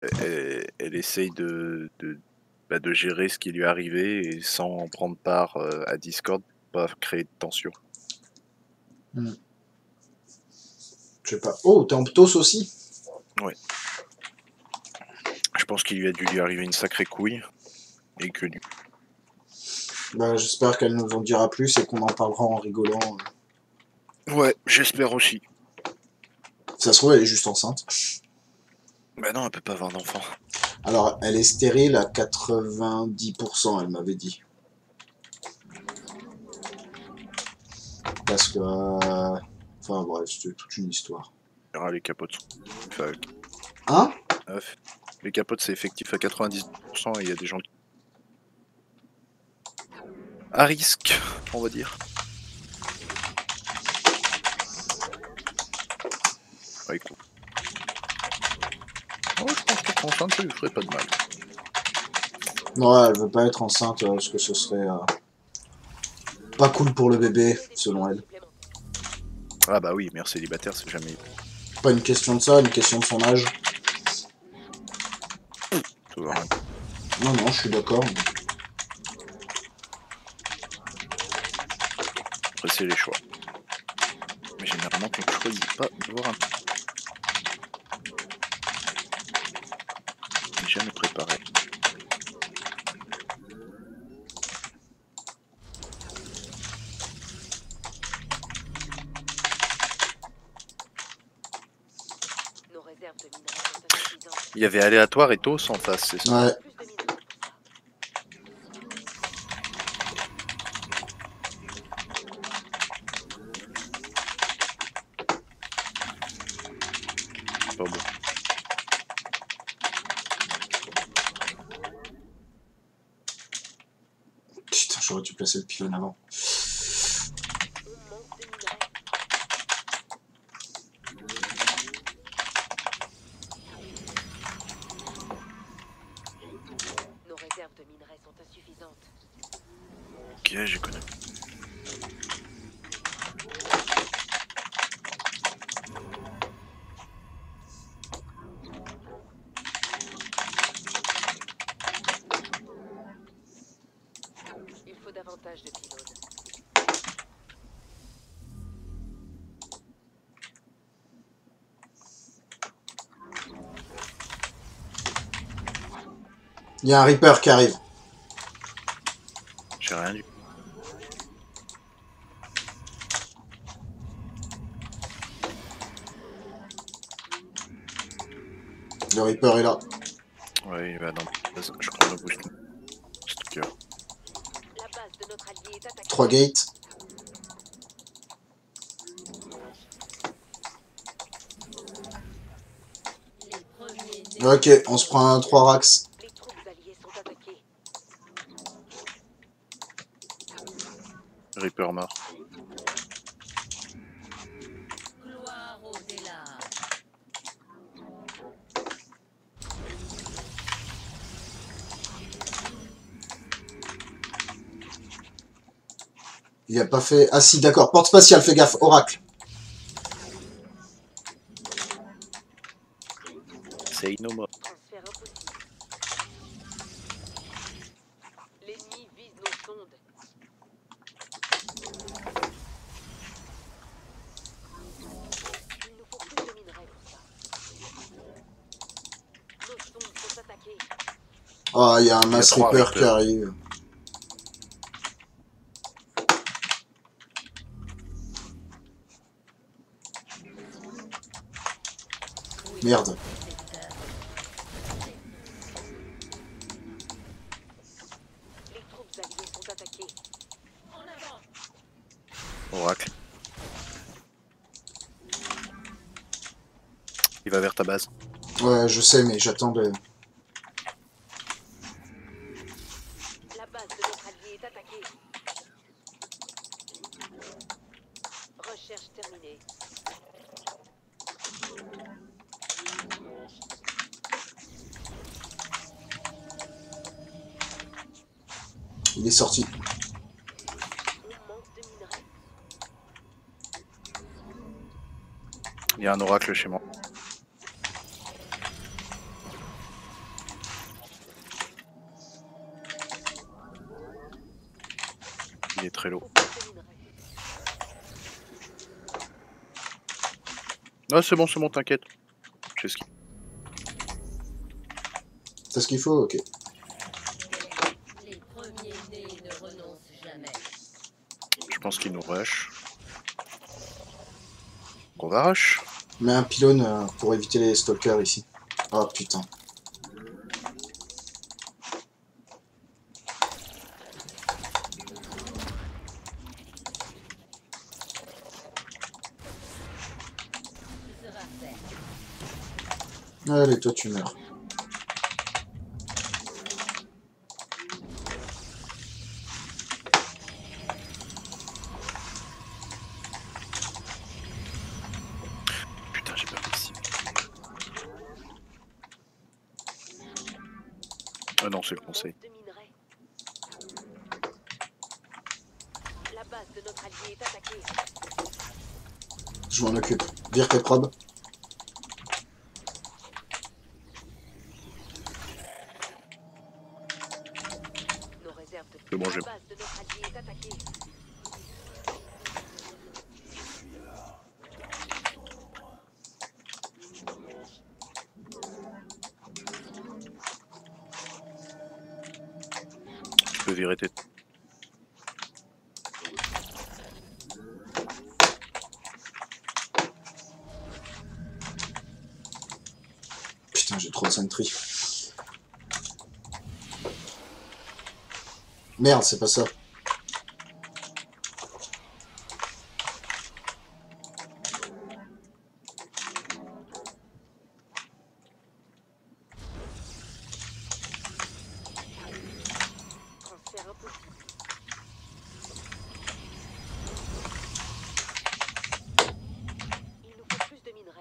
elle essaye de gérer ce qui lui est arrivé et sans prendre part, à Discord, pour pas créer de tension. Hmm. Je sais pas. Oh, t'es en ptos aussi? Ouais. Je pense qu'il lui a dû lui arriver une sacrée couille et que du Bah, j'espère qu'elle nous en dira plus et qu'on en parlera en rigolant. ouais, j'espère aussi. Ça se trouve, elle est juste enceinte. Bah non, elle peut pas avoir d'enfant. Alors, elle est stérile à 90%, elle m'avait dit. Parce que... Enfin, bref, c'était toute une histoire. Ah, les capotes sont Hein? les capotes, c'est effectif à 90% et il y a des gens à risque, on va dire. Ouais, écoute. Oh, je pense qu'être enceinte, ça lui ferait pas de mal. Non, elle veut pas être enceinte parce que ce serait pas cool pour le bébé, selon elle. Ah bah oui, mère célibataire, c'est jamais... Pas une question de ça, une question de son âge. Ça veut rien dire. Non, non, je suis d'accord. Après, c'est les choix. Mais généralement, ton choix, il n'est pas devoir un... Il n'est jamais préparé. Il y avait aléatoire et TOS en face, c'est ça? Ouais. Pas bon. Putain, j'aurais dû placer le pylône avant. Nos réserves de minerais sont insuffisantes. Ok, j'ai connu. Il faut davantage de pylônes. Il y a un Reaper qui arrive. J'ai rien dit. Le Reaper est là. Ouais, il va dans... Je crois le boost. Stalker. La base de notre allié est attaquée. 3 gates. Ok, on se prend un 3 racks. Les troupes alliées sont attaquées. Reaper mort. Gloire au Délar. Il a pas fait... Ah si, d'accord. Porte spatiale, fais gaffe. Oracle. C'est no more. Transfert impossible. L'ennemi vise nos sondes. Il nous faut plus de minerais pour ça. Nos sondes sont attaquées. Ah, il y a un Mass 3 Reaper qui Reapers. arrive. Merde. Les troupes alliées sont attaquées. Oracle. Il va vers ta base. Ouais, je sais, mais j'attends de... La base de notre allié est attaquée. Recherche terminée. Il est sorti. On manque de minerais. Il y a un oracle chez moi. est très low. Beaucoup de minerais. Ah, c'est bon, t'inquiète. Je sais ce qu'il... T'as ce qu'il faut? Ok. Les premiers nés ne renoncent jamais. Je pense qu'il nous rush. On va rush. Mets un pylône pour éviter les stalkers ici. Oh putain. Ce sera fait. Allez, toi tu meurs. Putain, j'ai pas réussi. Ah non, c'est le conseil. De minerais. La base de notre allié est attaquée. Je m'en occupe. Vire tes probes. Nos réserves de C'est bon, j'ai... La base de notre allié est attaquée. Tu peux virer tes... Putain, j'ai trop de sentry. Merde, c'est pas ça. Transfert impossible. Il nous faut plus de minerais.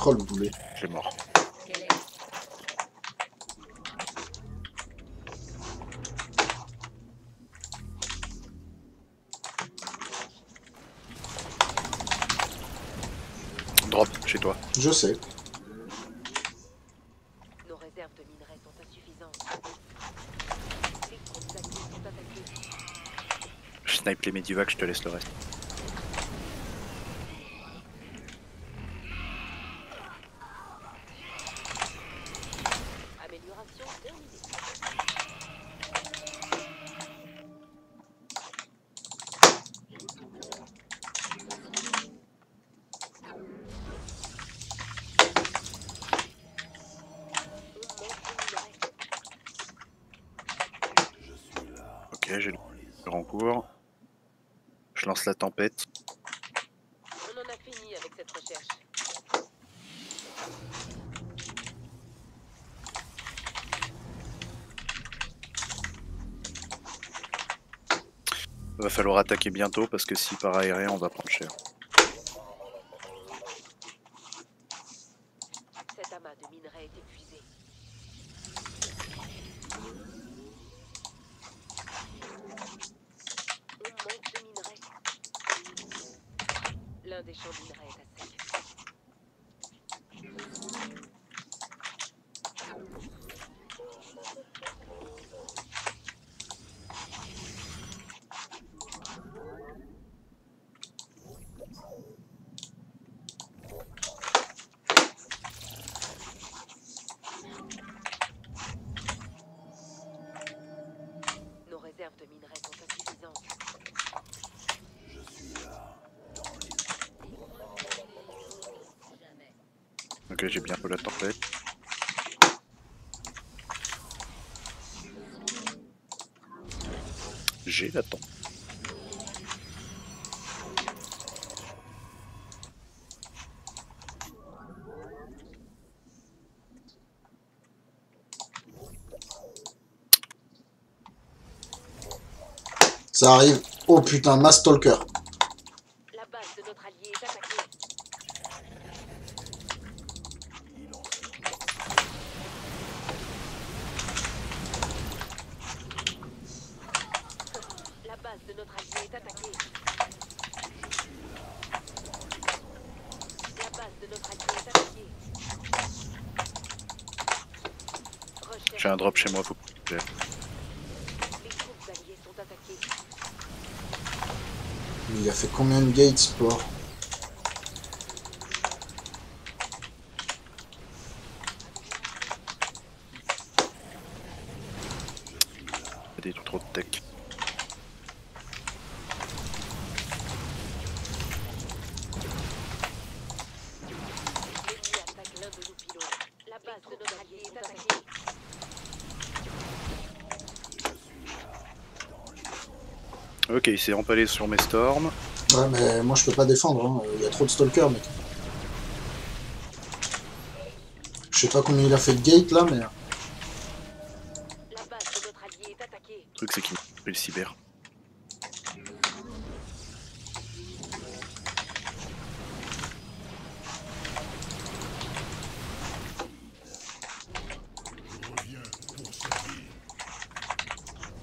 Oh le boulet. J'ai mort. Quel est Drop, chez toi. Je sais. Nos réserves de minerais sont insuffisantes. Les troupes alliées sont attaquées. Je snipe les medivacs, je te laisse le reste. Amélioration terminée. On manque de minerais. Ok, j'ai le en cours. Je lance la tempête. On en a fini avec cette recherche. Va falloir attaquer bientôt parce que si par aérien, on va prendre cher. Cet amas de minerais est épuisé. On manque de minerais. L'un des champs de minerais est à sec. Nos réserves de minerais sont insuffisantes. jamais. Ok, j'ai bientôt la tempête. J'ai la tempête. Ça arrive. Oh putain, mass stalker. La base de notre allié est attaquée. La base de notre allié est attaquée. La base de notre allié est attaquée. Recherche J'ai un drop chez moi, faut... Les troupes alliées sont attaquées. Mais il a fait combien de gates, Sport? Il y a des trucs trop de tech. L'ennemi attaque l'un de nos pylônes. La base de notre allié est attaquée. Ok, il s'est empalé sur mes storms. Ouais, mais moi je peux pas défendre, hein. Il y a trop de stalkers, mec. Je sais pas combien il a fait de gate là, mais. La base de notre allié est attaquée. Le truc, c'est qu'il m'a pris le cyber.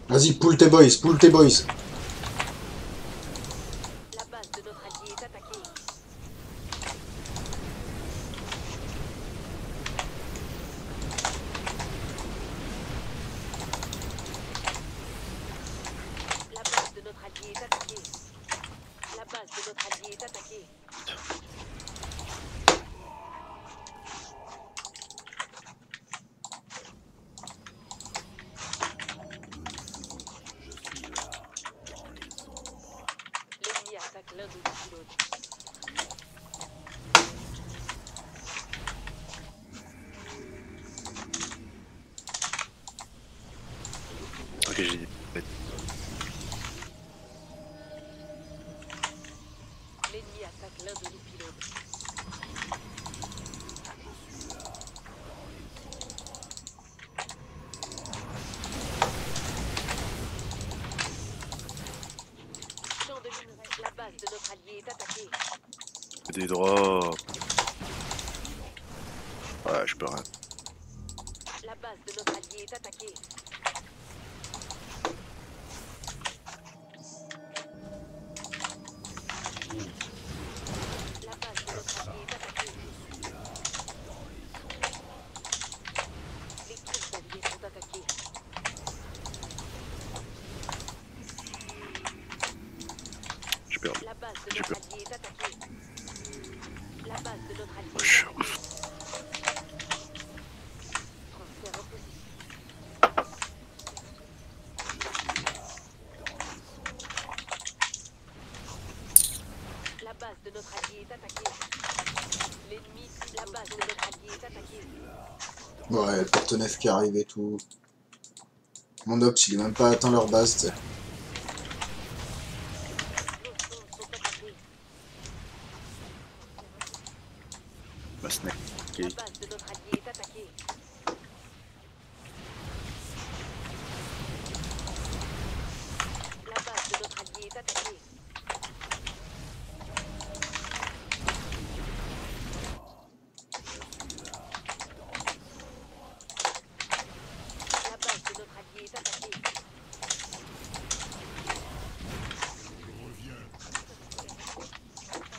Vas-y, pull tes boys, pull tes boys. La base de notre allié est attaquée. La base de notre allié est attaquée. La base de notre allié est attaquée. L'ennemi attaque l'un de nos pylônes. Ok, j'ai dit. L'ennemi attaque l'un de nos pylônes. Champ de mine. La base de notre allié est attaquée. Des drops. Ouais, je peux rien. La base de notre allié est attaquée. La base de notre allié est attaquée. Les troupes alliées sont attaquées. Je perds. La base de J'ai notre peur. allié est attaquée. La base de notre allié est Wesh. attaquée. Transfert en position. La base de notre allié est attaquée. L'ennemi, la base de notre allié est attaquée. Ouais, le porte-nef qui arrive et tout. Mon ops, il est même pas atteint leur base, tu sais. Nos sondes sont attaquées. Ma snake. La Ok. base de notre allié est attaquée. La base de notre allié est attaquée. La base de notre allié est attaquée.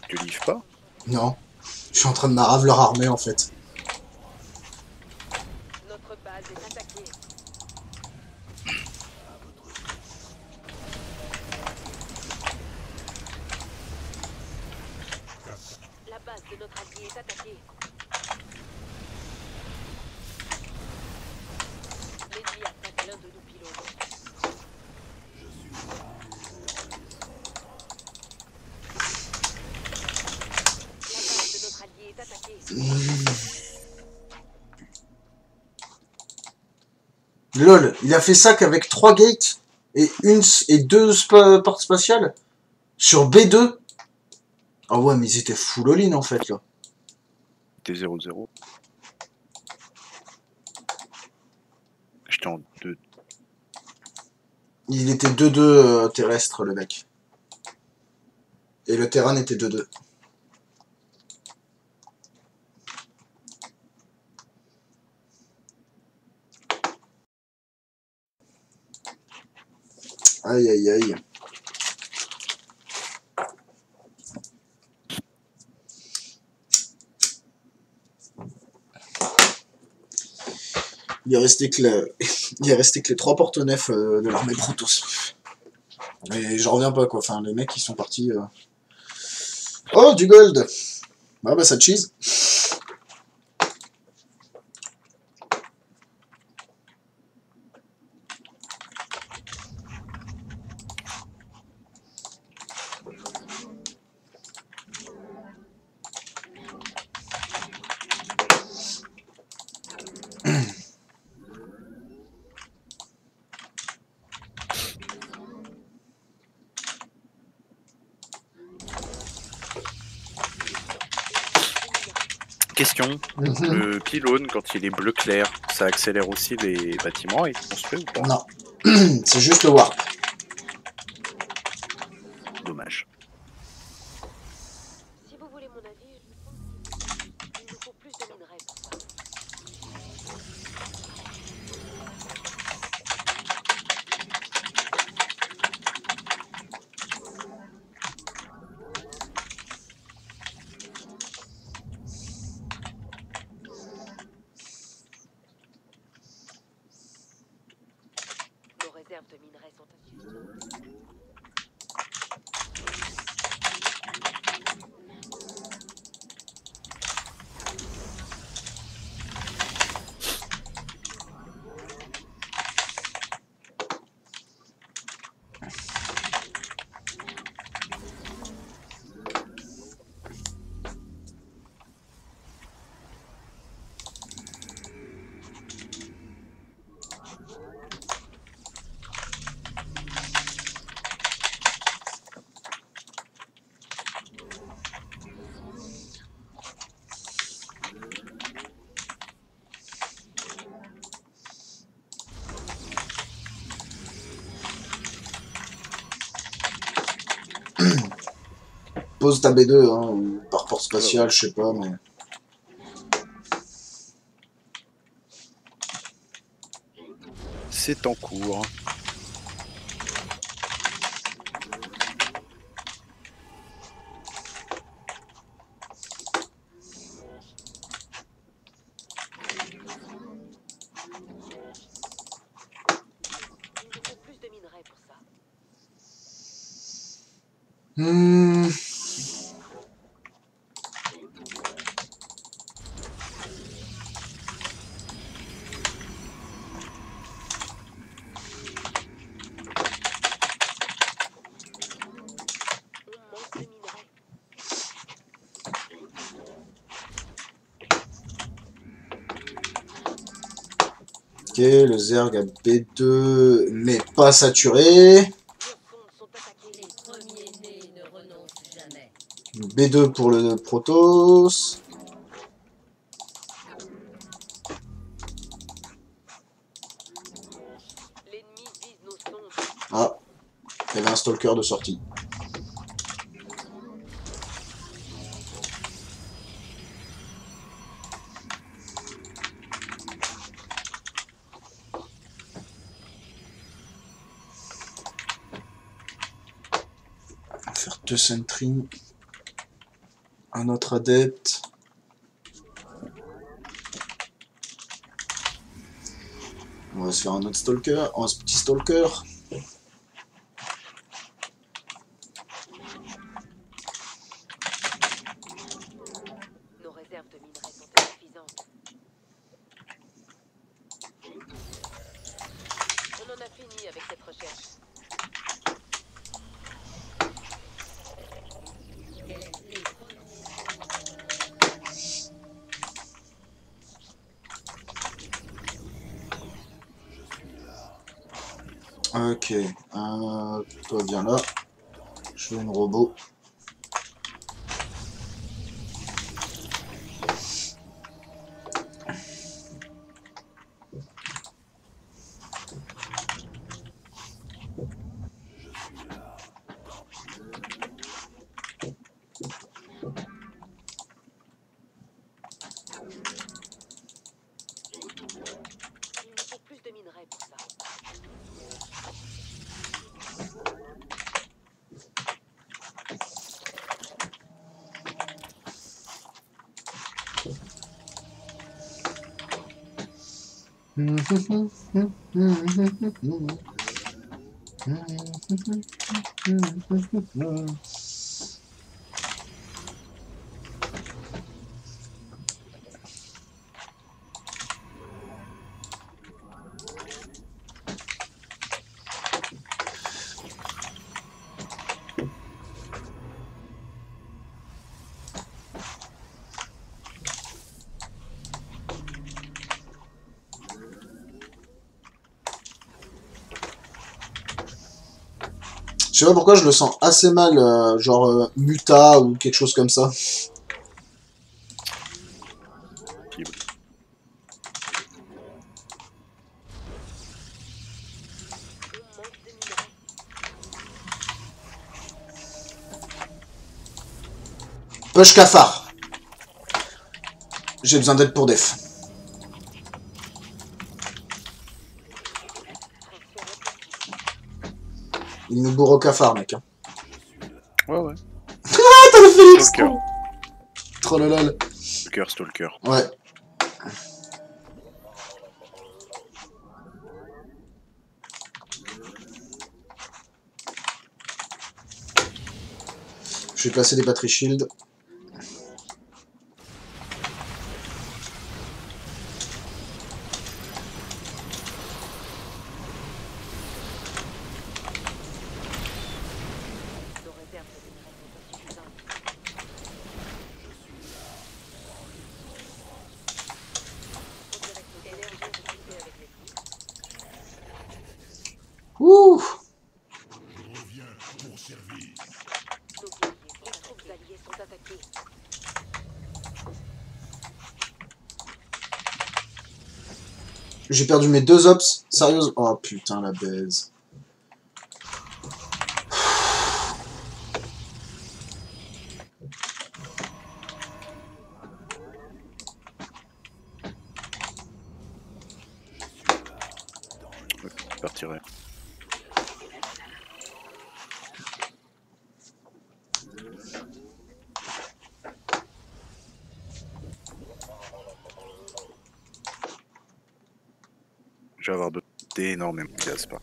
Tu livres pas? Non. Je suis en train de marave leur armée en fait. Notre base est attaquée. La base de notre allié est attaquée. L'ennemi attaque l'un de nos pylônes. La base de notre allié est attaquée. LOL, il a fait ça qu'avec 3 gates et deux portes spatiales sur B2. Ah ouais, mais ils étaient full all-in en fait là. T'es 0-0. J'étais en 2. Il était 2-2 terrestre le mec. Et le terrain était 2-2. Aïe aïe aïe. Il est resté que, il est resté que les 3 porte-nefs de l'armée Protoss. Et j'en reviens pas, quoi. Enfin, les mecs, ils sont partis... Oh, du gold! Ah bah, ça cheese. Question, le pylône, quand il est bleu clair, ça accélère aussi les bâtiments à être construits ou pas? Non. C'est juste le warp. Dommage. Si vous voulez mon avis, je pense qu'il nous faut plus de minerais pour ça. Nos réserves de minerais sont insuffisantes. Pose ta B2, hein, ou par port spatial, je sais pas, mais... C'est en cours. Il nous faut plus de minerais pour ça. Hmm. On manque de minerais. Ok, le Zerg à B2 n'est pas saturé. Nos sondes sont attaquées. Les premiers nés ne renoncent jamais. B2 pour le Protoss. L'ennemi vise nos sondes. Ah, il y avait un stalker de sortie. On va faire 2 sentries. Un autre adepte. On va se faire un autre stalker, un petit stalker. Nos réserves de minerais sont insuffisantes. On en a fini avec cette recherche. Les Ok, toi viens là. Je veux une robot. Il nous faut plus de minerais pour ça. Je sais pas pourquoi je le sens assez mal, genre Muta ou quelque chose comme ça. On manque de minerais. Push cafard. J'ai besoin d'aide pour def. Il nous bourre au cafard, mec. Hein. Ouais, ouais. Ah, t'as le Félix Stalker. Trollolol. Stalker, stalker. Ouais. Je vais placer des batteries shield. Nos réserves de minerais sont insuffisantes. On dirait que l'énergie est occupée avec les troupes. Ouh. Nos troupes alliées sont attaquées. J'ai perdu mes 2 ops. Sérieuse. Oh putain, la baise. Je partirai. Je vais avoir d'énormément de gaz, pas.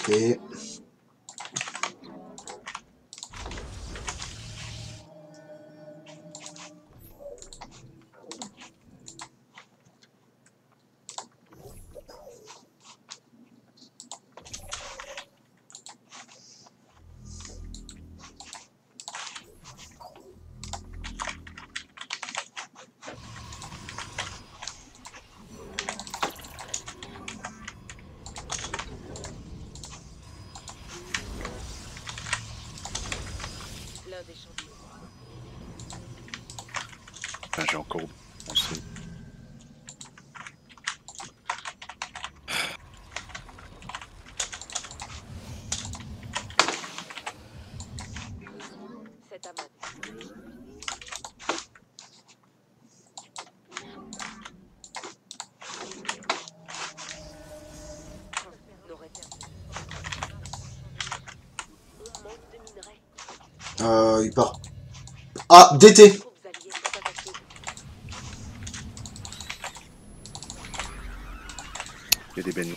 Ok. L'un des champions. Enfin, j'ai encore pensé. Cet amas. Nos réserves. On manque de minerais. Il part. Ah, DT. Les troupes alliées sont attaquées. Il y a des bénis.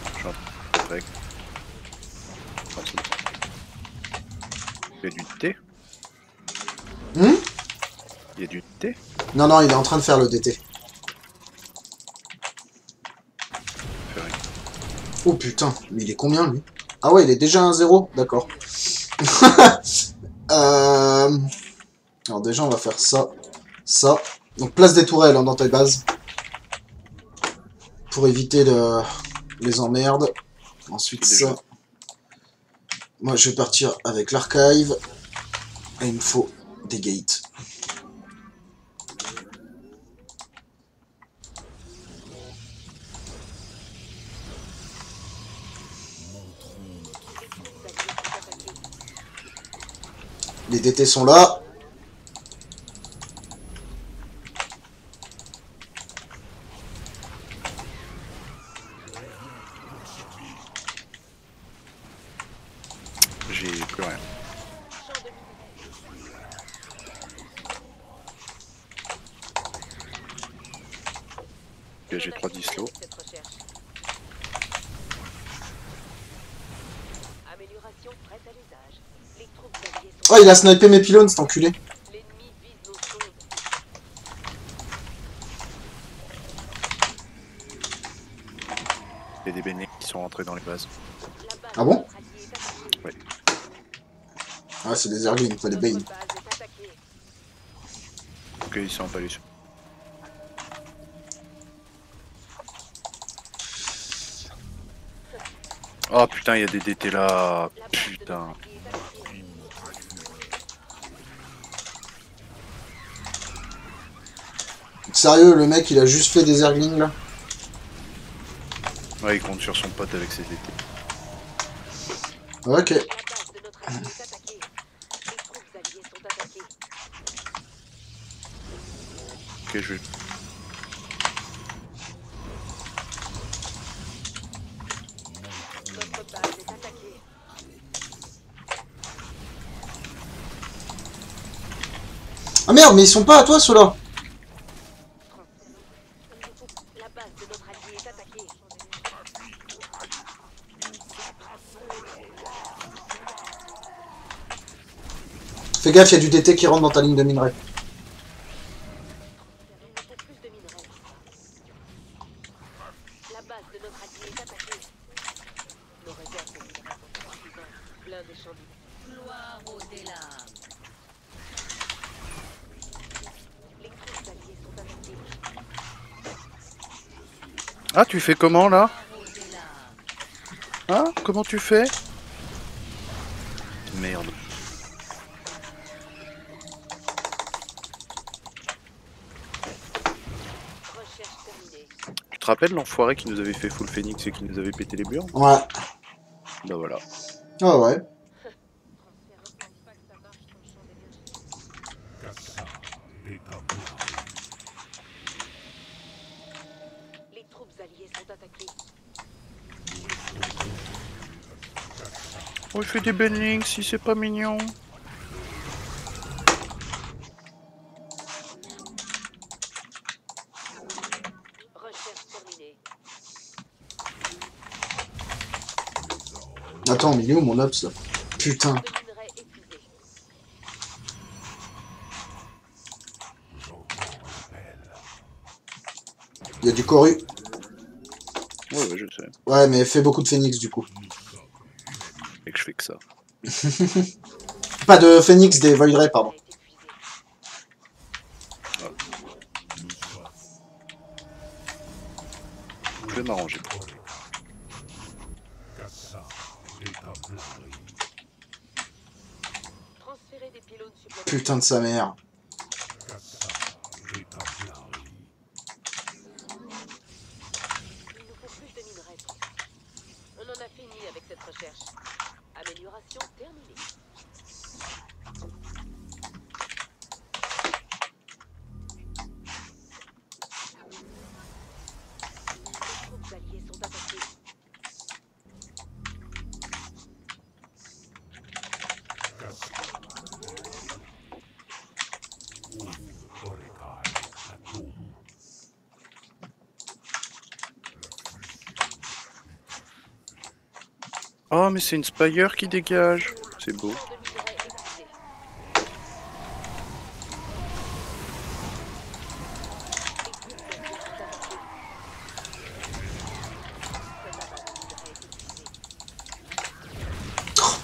Je suis en direct. Il y a du thé. Hmm? Il y a du thé. Non, non, il est en train de faire le DT. Faire une- Oh putain, mais il est combien lui? Ah ouais, il est déjà à 1-0, d'accord. Alors déjà, on va faire ça, ça. Donc place des tourelles hein, dans ta base. Pour éviter les emmerdes. Ensuite ça. Moi je vais partir avec l'archive. Et il me faut des gates. Les DT sont là. J'ai plus rien. Champ de minerai. Ok, j'ai On a 3 fini dislos. avec cette recherche. Amélioration prête à l'usage. Les troupes alliées sont... Oh, il a snipé mes pylônes, cet enculé. L'ennemi vise nos sondes. Il y a des bénéfices qui sont rentrés dans les bases. La base Ah bon? de notre allié est attaquée. Ouais. Ah, c'est des Zerglings, pas des Notre Bane. base est attaquée. Ok, ils sont emballés sur. Oh putain, il y a des DT là. La base de notre Putain. allié est attaquée. Sérieux, le mec, il a juste fait des Zerglings, là. Ouais, il compte sur son pote avec ses DT. Ok. La base de notre allié est attaquée. Les troupes alliées sont attaquées. Ok, je vais. Notre base est attaquée. Ah merde, mais ils sont pas à toi, ceux-là. La base de notre allié est attaquée. Fais gaffe, il y a du DT qui rentre dans ta ligne de minerai. Il nous faut plus de minerais. La base de notre allié est attaquée. Nos réserves de minerais sont insuffisantes. Plein des champs de... Gloire au délarme. Les troupes alliées sont attaquées. Ah, tu fais comment là? Au délarme. Hein? Comment tu fais? Merde. Recherche terminée. Tu te rappelles l'enfoiré qui nous avait fait full phoenix et qui nous avait pété les burnes? Ouais. Bah voilà. Ah ouais. Transfert, je pense pas que ça marche sur le champ d'énergie. Les troupes alliées sont attaquées. Oh, je fais des bendings si c'est pas mignon. Recherche terminée. Attends, mais il est où mon ops, là? Putain. De minerais épuisés. Il y a du Coru. Ouais, ouais, je sais. Ouais, mais fais beaucoup de phoenix, du coup. Et que je fais que ça. Pas de phoenix, des Void Ray, pardon. Est épuisé. Je vais m'arranger. Transférer des pylônes supplémentaires. Putain de sa mère. Il nous faut plus de minerais. On en a fini avec cette recherche. Amélioration terminée. Les troupes alliées sont attaquées. Oh, mais c'est une Spire qui dégage. C'est beau. Champ de minerais épuisé.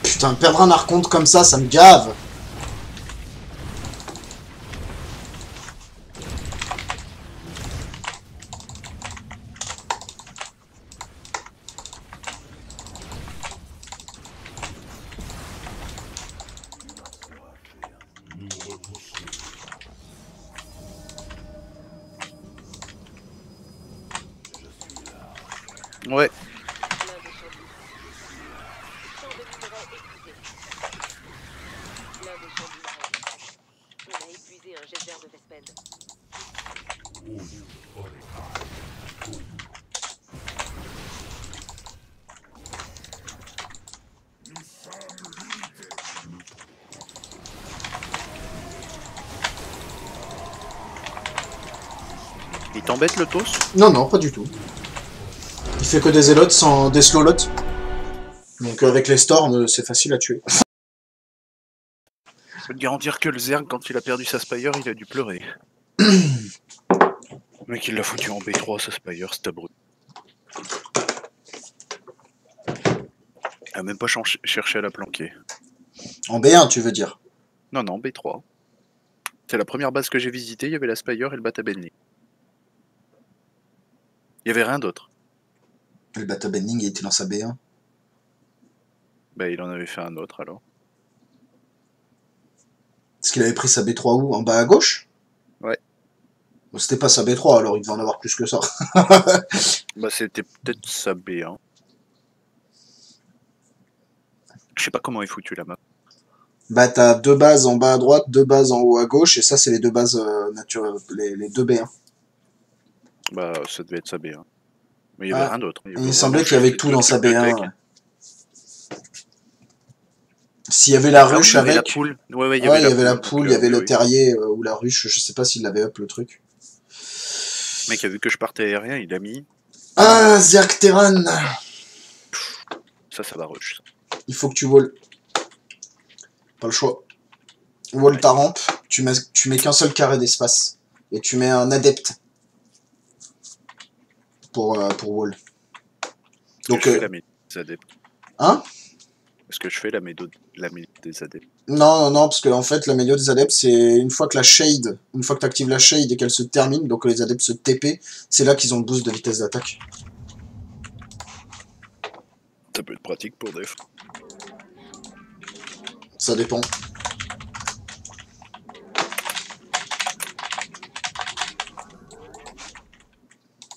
Putain, perdre un archonte comme ça me gave. Ouais. Plein de champs de minerais épuisés. Plein de champs de t'embête le toss? Non, non, pas du tout. Il fait que des élotes sans des slow lots. Donc avec les storms, c'est facile à tuer. Je peux te garantir que le Zerg, quand il a perdu sa Spire, il a dû pleurer. Le mec, il l'a foutu en B3, sa Spire, c'est abruti. Il a même pas cherché à la planquer. En B1, tu veux dire? Non, non, B3. C'est la première base que j'ai visitée, il y avait la Spire et le Bata Bending. Il y avait rien d'autre. Le Bata Bending, il était dans sa B1. Bah, il en avait fait un autre alors. Est-ce qu'il avait pris sa B3 où? En bas à gauche? Ouais. Bon, c'était pas sa B3, alors il devait en avoir plus que ça. Bah, c'était peut-être sa B1. Je sais pas comment est foutu la map. Bah t'as deux bases en bas à droite, deux bases en haut à gauche, et ça c'est les deux bases naturelles, les deux B1. Bah, ça devait être sa B1. Mais il y avait rien d'autre. Il me semblait qu'il y avait tout dans sa B1. Ouais. S'il y avait la ruche il y avait avec... la poule. Ouais, il y avait la poule, il y avait le oui. terrier ou la ruche, je sais pas s'il l'avait up le truc. Le mec a vu que je partais aérien, il a mis. Ah, Zergteran. Ça va rush. Il faut que tu wall. Pas le choix. Wall ta rampe, tu mets qu'un seul carré d'espace. Et tu mets un adepte. Pour wall. Donc, je fais la méthode des adeptes. Hein? Est-ce que je fais la méthode des adeptes? Non, parce que en fait, la méthode des adeptes, c'est une fois que tu actives la shade et qu'elle se termine, donc que les adeptes se TP, c'est là qu'ils ont le boost de vitesse d'attaque. Ça peut être pratique pour def. Ça dépend.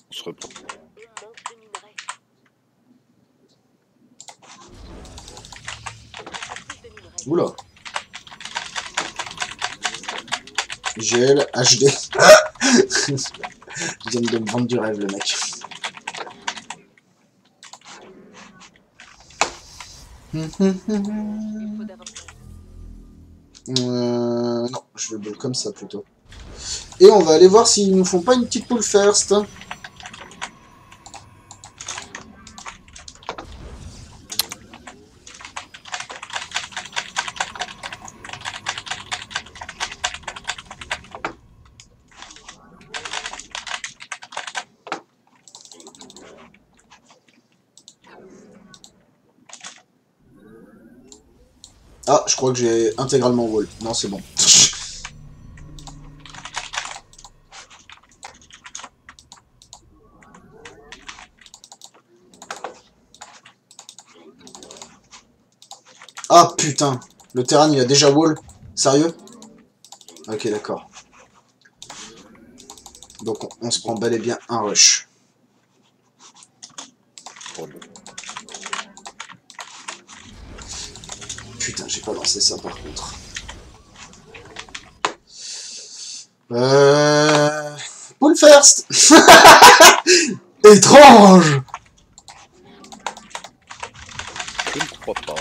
On se reprend. Il manque de minerais. Plus de minerais. Oula. GL, HD. Il vient de me vendre du rêve, le mec. Il faut davantage. Non, je vais bull comme ça plutôt. Et on va aller voir s'ils nous font pas une petite pull first. Ah, je crois que j'ai intégralement wall. Non, c'est bon. Ah putain, le terrain il a déjà wall. Sérieux? Ok, d'accord. Donc on se prend bel et bien un rush. Putain, j'ai pas lancé ça par contre. Pull first. Étrange. Je ne crois pas.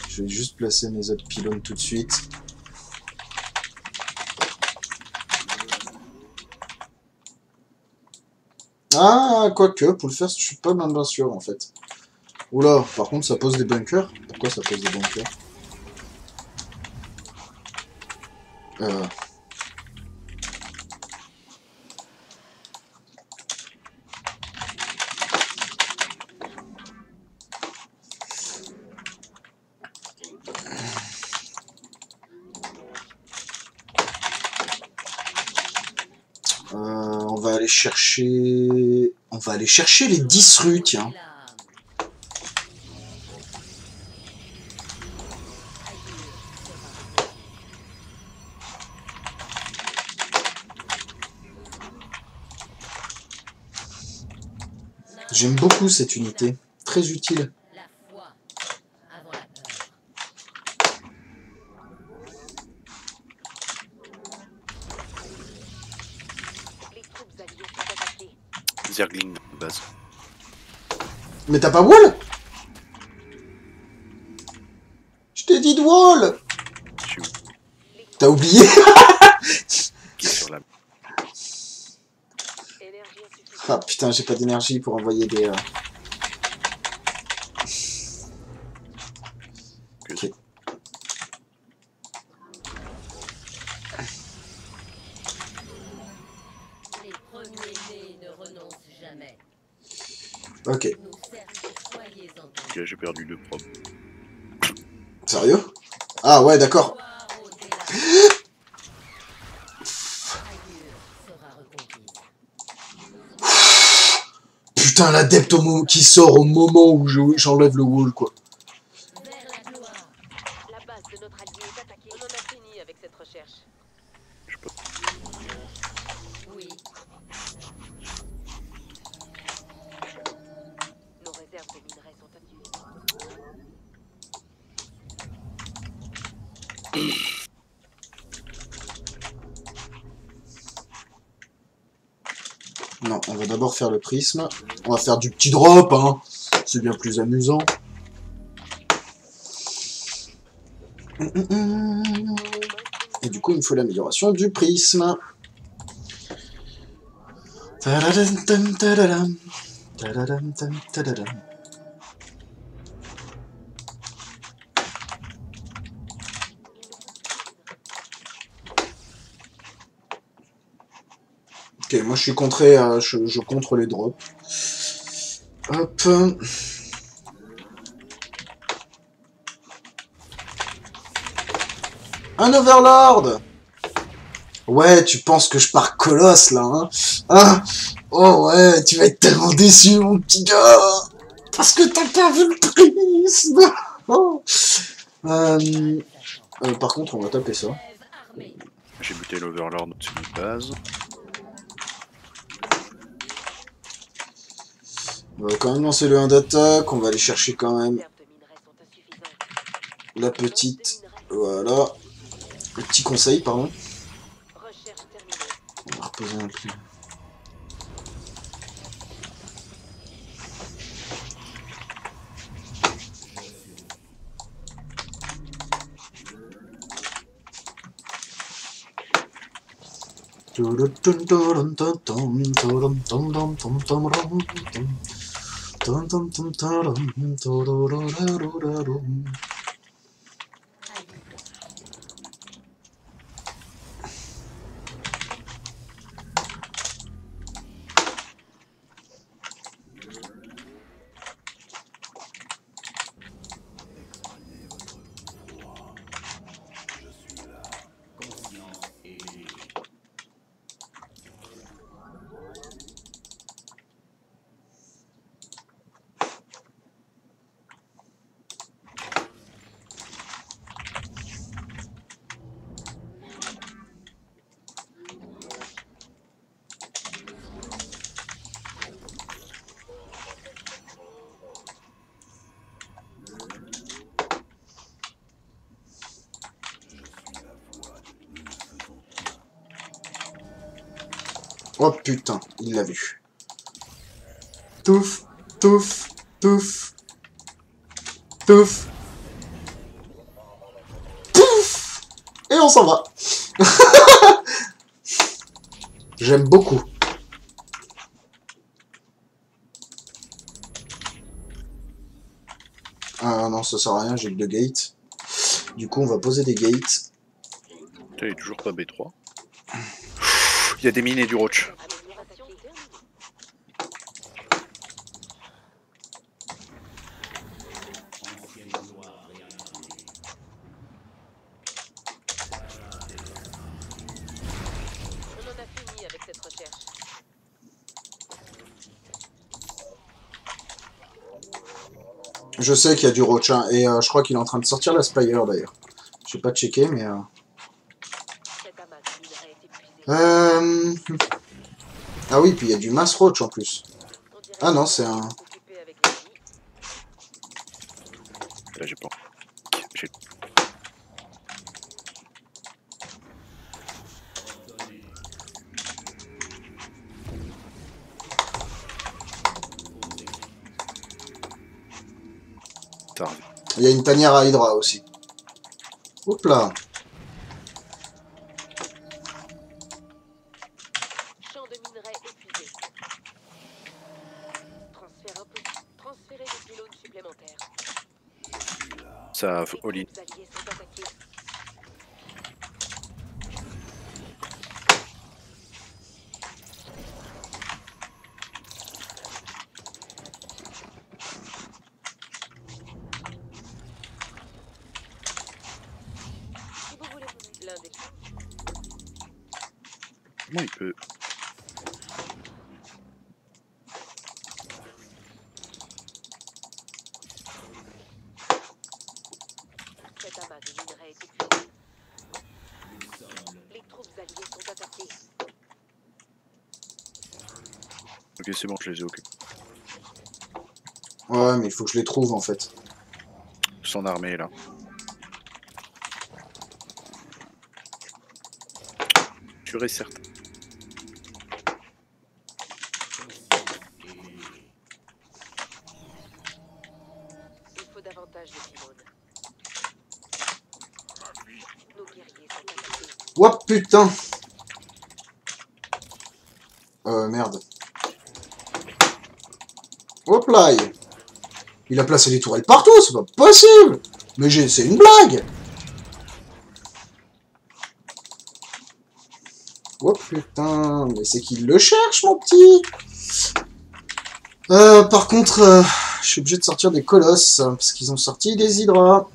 Je vais juste placer mes autres pylônes tout de suite. Ah, quoique, pull first, je suis pas bien sûr en fait. Oula, par contre ça pose des bunkers. Pourquoi ça pose des bunkers? On va aller chercher... On va aller chercher les 10 rues, tiens. J'aime beaucoup cette unité. Très utile. La foi avant la peur. Les troupes alliées sont attaquées. Zergling de base. Mais t'as pas wall? Je t'ai dit de wall! Je suis où? Les T'as oublié? qui est sur la... Énergie insuffisante. Ah putain, j'ai pas d'énergie pour envoyer des... Ok. Les premiers-nés ne renoncent jamais. Ok. Nous certes, soyez entendus. Ok, j'ai perdu 2 probes. Sérieux? Ah ouais, d'accord. Gloire au-delà. Ailleurs sera reconquise. Putain, l'adepte qui sort au moment où j'enlève le wall, quoi. Vers la gloire. La base de notre allié est attaquée. On en a fini avec cette recherche. Oui. Nos réserves de minerais sont insuffisantes. Non, on va d'abord faire le prisme. On va faire du petit drop, hein. C'est bien plus amusant. Et du coup, il me faut l'amélioration du prisme. Tadadam, tam, tadadam. Tadadam, tam, tadadam. Ok, moi je suis contré, je contre les drops. Hop. Un Overlord! Ouais, tu penses que je pars colosse là, hein? Ah! Oh ouais, tu vas être tellement déçu, mon petit gars! Parce que t'as pas vu le prisme! Oh. Par contre, on va taper ça. Rêve armé. J'ai buté l'Overlord au-dessus de base. On va quand même lancer le 1 d'attaque, on va aller chercher quand même Les réserves de minerais sont insuffisantes. la petite... Voilà. Le petit conseil, pardon. Recherche terminée. On va reposer un peu. Oh putain, il l'a vu. Touf, touf, touf, touf, pouf, et on s'en va. J'aime beaucoup. Ah non, ça sert à rien, j'ai que 2 gates. Du coup, on va poser des gates. Putain, il est toujours pas B3. Il y a des mines et du roach. Amélioration terminée. On en a fini avec cette recherche. Je sais qu'il y a du roach, hein, et je crois qu'il est en train de sortir la Spire d'ailleurs. Je vais pas checker, mais... Cet amas de minerais est épuisé. Ah oui, puis il y a du mass roach en plus. On dirait Ah non, que c'est nous un... sommes occupés avec l'ennemi. Là, j'ai pas. J'ai... T'as Il y a une tanière à Hydra aussi. Hop là. minerai épuisé. Transférer des pylônes supplémentaires. Ça, Les Oli. troupes alliées sont attaquées. Si vous voulez l'un des Comment il peut... cet amas de minerais est épuisé. Les troupes alliées sont attaquées. Ok, c'est bon, je les ai occupés. Ouais, mais il faut que je les trouve en fait. Son armée là. Sûr et certain. Il faut davantage de pylônes. Nos guerriers sont attaqués. Oh putain. Merde. Hop là. Il a placé des tourelles partout, c'est pas possible. Mais c'est une blague. Oh putain, mais c'est qu'il le cherche, mon petit. Par contre, je suis obligé de sortir des colosses, parce qu'ils ont sorti des hydras.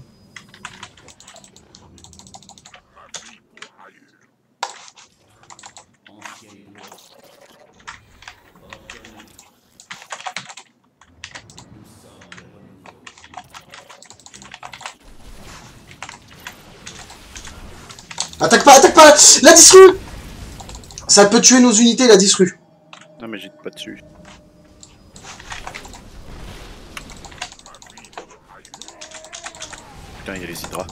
Attaque pas. La disrue. Ça peut tuer nos unités, la disrue. Non mais j'étais pas dessus. Putain, il y a les hydras.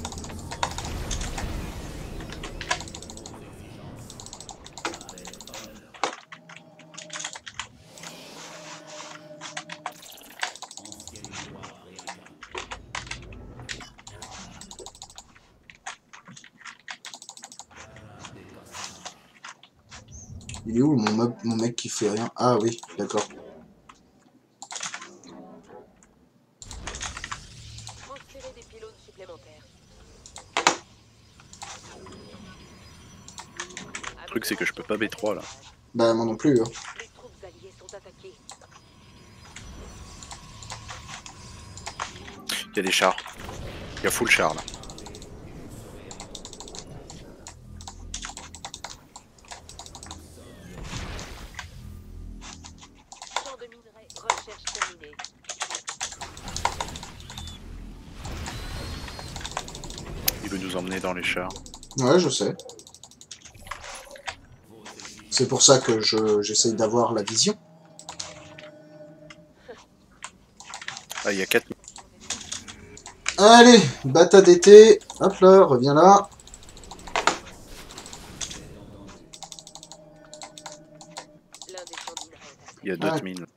Il est où mon mec qui fait rien? Ah oui, d'accord. Transférer des pylônes supplémentaires. Le truc c'est que je peux pas B3 là. Bah moi non plus. Hein. Les troupes alliées sont attaquées. Il y a des chars. Il y a full char là. Champ de minerais. Recherche terminée. Il veut nous emmener dans les chars. Ouais, je sais. C'est pour ça que j'essaye d'avoir la vision. Ah, il y a 4. Allez, bata d'été. Hop là, reviens là. L'un des champs de minerais est attaqué. Il y a d'autres Ouais. mines.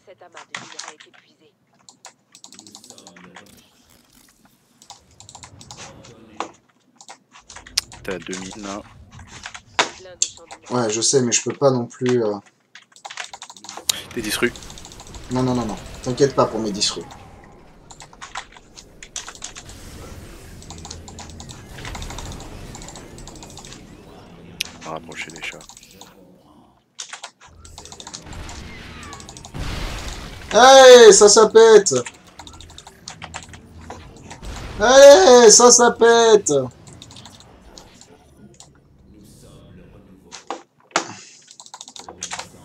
Cet amas de minerais est épuisé. T'as 2 mines là. L'un des champs de minerais. Ouais, je sais, mais je peux pas non plus... T'es disru. Non. T'inquiète pas pour mes disrues. On va rapprocher les chars. Allez, ça pète. Allez, ça pète.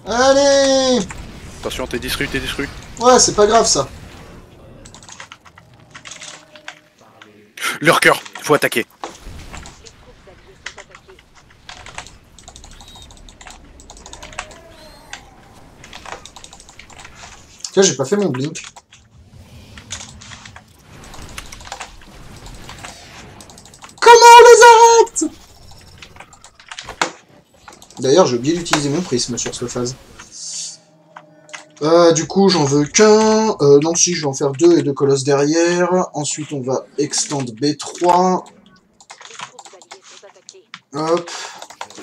Allez. Attention, t'es disru. Ouais, c'est pas grave ça. Leur cœur, faut attaquer. Les troupes alliées sont attaquées. Tiens, j'ai pas fait mon blink. Comment on les arrête? D'ailleurs, j'ai oublié d'utiliser mon prisme sur cette phase. Du coup, j'en veux qu'un. Non, si, je vais en faire deux et deux colosses derrière. Ensuite, on va extend B3. Les troupes alliées sont attaquées. Hop.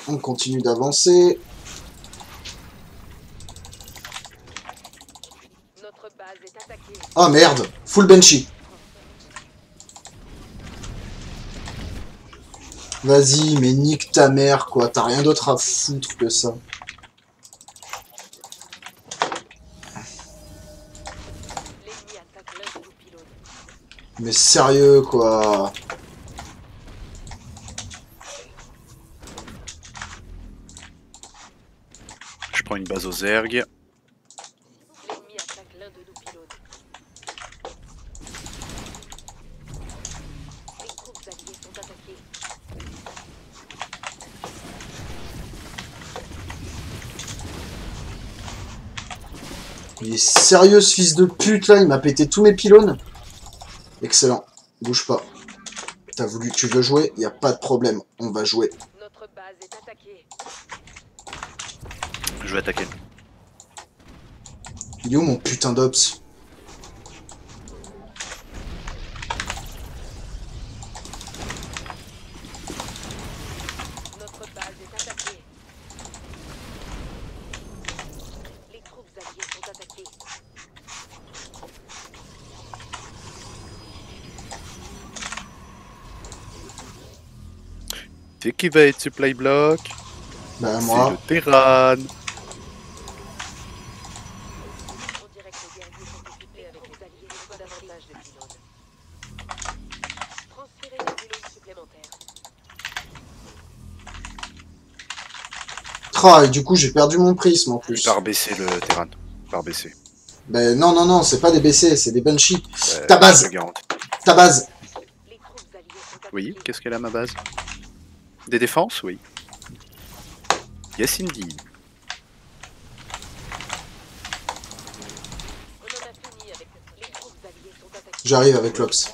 On continue d'avancer. Notre base est attaquée. Ah merde, full Banshee. Vas-y, mais nique ta mère, quoi. T'as rien d'autre à foutre que ça. L'ennemi attaque l'un de nos pylônes. Mais sérieux, quoi. Je prends une base aux ergs. L'ennemi attaque l'un de nos pylônes. Les troupes alliées sont attaquées. Il est sérieux, ce fils de pute, là. Il m'a pété tous mes pylônes. Excellent. Bouge pas. Tu veux jouer? Y a pas de problème. On va jouer. Notre base est attaquée. Je vais attaquer. Il est où mon putain d'ops? Notre base est attaquée. Les troupes alliées sont attaquées. C'est qui va être supply block? Bah C'est moi. le Terran. On dirait que les guerriers sont occupés avec les alliés. Il faut davantage de pylônes. Transférez des pylônes supplémentaires. Ah, et du coup, j'ai perdu mon prisme en Il plus. part baisser le Terran. Il part baisser. Ben non, non, non, c'est pas des BC, c'est des Banshee. Euh, Ta base. je te garantis. Ta base. Les troupes alliées sont attaquées. Oui, qu'est-ce qu'elle a ma base? Des défenses? Oui. Yes indeed. On en a fini avec les troupes alliées sont attaquées. J'arrive avec l'Ops.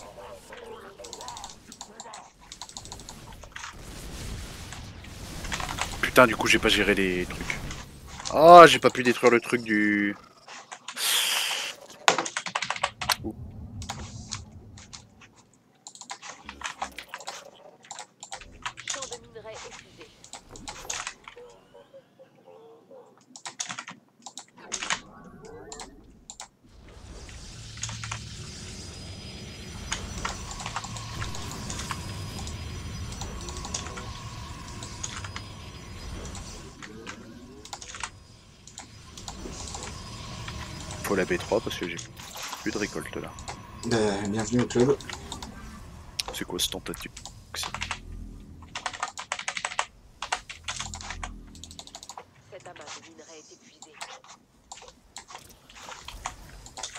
Putain, du coup, j'ai pas géré les trucs. Ah, j'ai pas pu détruire le truc du... Champ de minerais épuisé. Faut la B3 parce que j'ai plus de récolte là. Ben, bienvenue au club. C'est quoi ce tentative? Cet amas de minerais est épuisé.